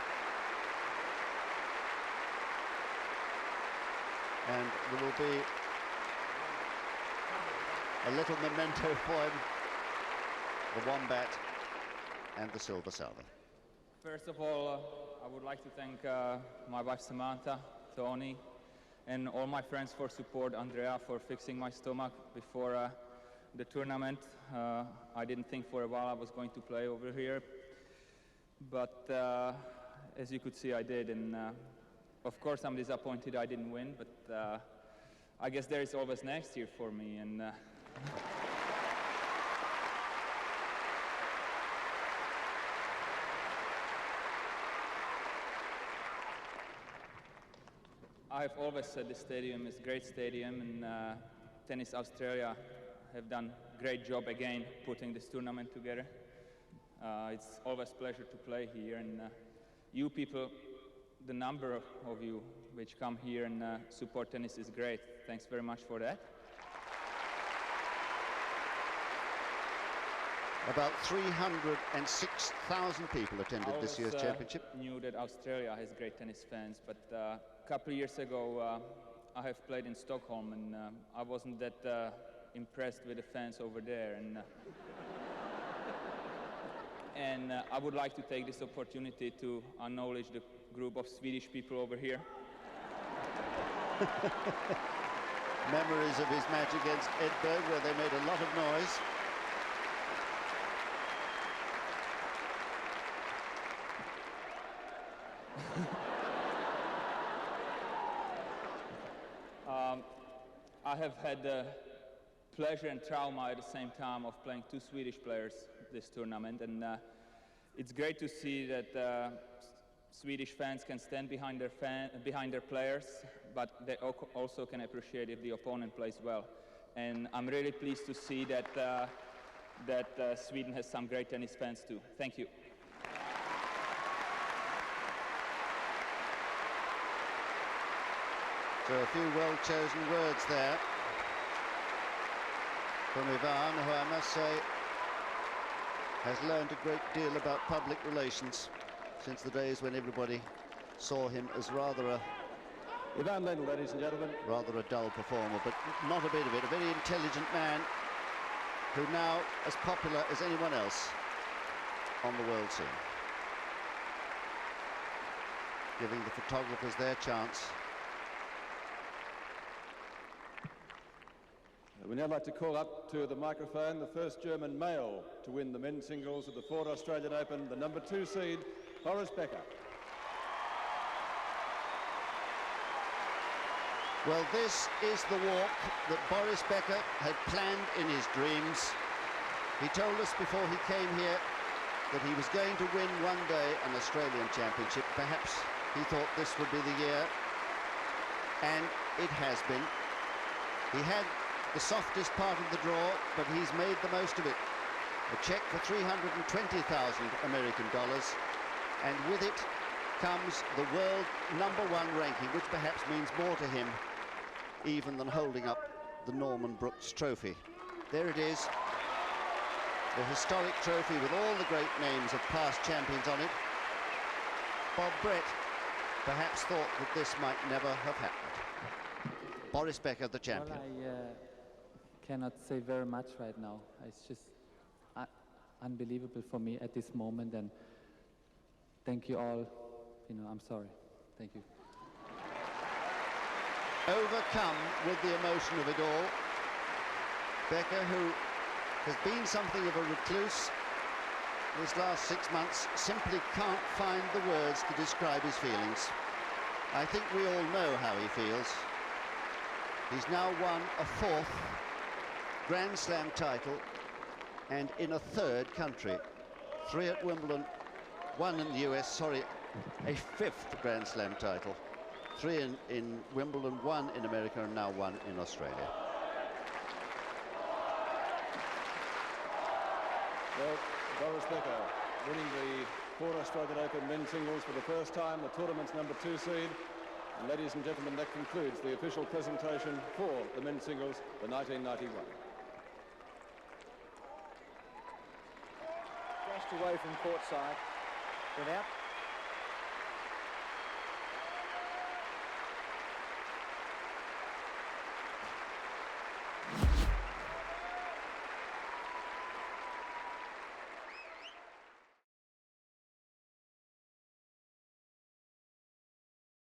And there will be a little memento for him, the wombat and the silver salver. First of all, I would like to thank my wife Samantha, Tony, and all my friends for support, Andrea for fixing my stomach before the tournament. I didn't think for a while I was going to play over here, but as you could see, I did, and of course I'm disappointed I didn't win, but I guess there is always next year for me. And I've always said the stadium is a great stadium, and Tennis Australia have done a great job again putting this tournament together. It's always a pleasure to play here, and you people, the number of you which come here and support tennis is great. Thanks very much for that. About 306,000 people attended this year's championship. I knew that Australia has great tennis fans, but a couple of years ago I have played in Stockholm, and I wasn't that impressed with the fans over there, and I would like to take this opportunity to acknowledge the group of Swedish people over here. Memories of his match against Edberg, where they made a lot of noise. I have had the pleasure and trauma at the same time of playing two Swedish players this tournament, and it's great to see that Swedish fans can stand behind their players, but they also can appreciate if the opponent plays well. And I'm really pleased to see that Sweden has some great tennis fans too. Thank you. So a few well-chosen words there from Ivan, who I must say has learned a great deal about public relations since the days when everybody saw him as rather a Ivan Lendl, ladies and gentlemen. rather a dull performer, but not a bit of it. A very intelligent man who now as popular as anyone else on the world scene. Giving the photographers their chance. We'd now like to call up to the microphone the first German male to win the men's singles at the Ford Australian Open, the number 2 seed, Boris Becker. Well, this is the walk that Boris Becker had planned in his dreams. He told us before he came here that he was going to win one day an Australian championship. Perhaps he thought this would be the year, and it has been. He had the softest part of the draw, but he's made the most of it. A cheque for $320,000 American dollars, and with it comes the world #1 ranking, which perhaps means more to him even than holding up the Norman Brooks trophy. There it is, the historic trophy with all the great names of past champions on it. Bob Brett perhaps thought that this might never have happened. Boris Becker, the champion. Well, I cannot say very much right now. It's just unbelievable for me at this moment, and thank you all. You know, I'm sorry. Thank you. Overcome with the emotion of it all, Becker, who has been something of a recluse this last 6 months, simply can't find the words to describe his feelings. I think we all know how he feels. He's now won a 4th Grand Slam title, and in a 3rd country. 3 at Wimbledon, 1 in the US, sorry, a 5th Grand Slam title. 3 in Wimbledon, 1 in America, and now 1 in Australia. Well, Boris Becker winning the Ford Australian Open men's singles for the first time, the tournament's number 2 seed. And ladies and gentlemen, that concludes the official presentation for the men's singles for 1991. Dashed away from courtside, went out,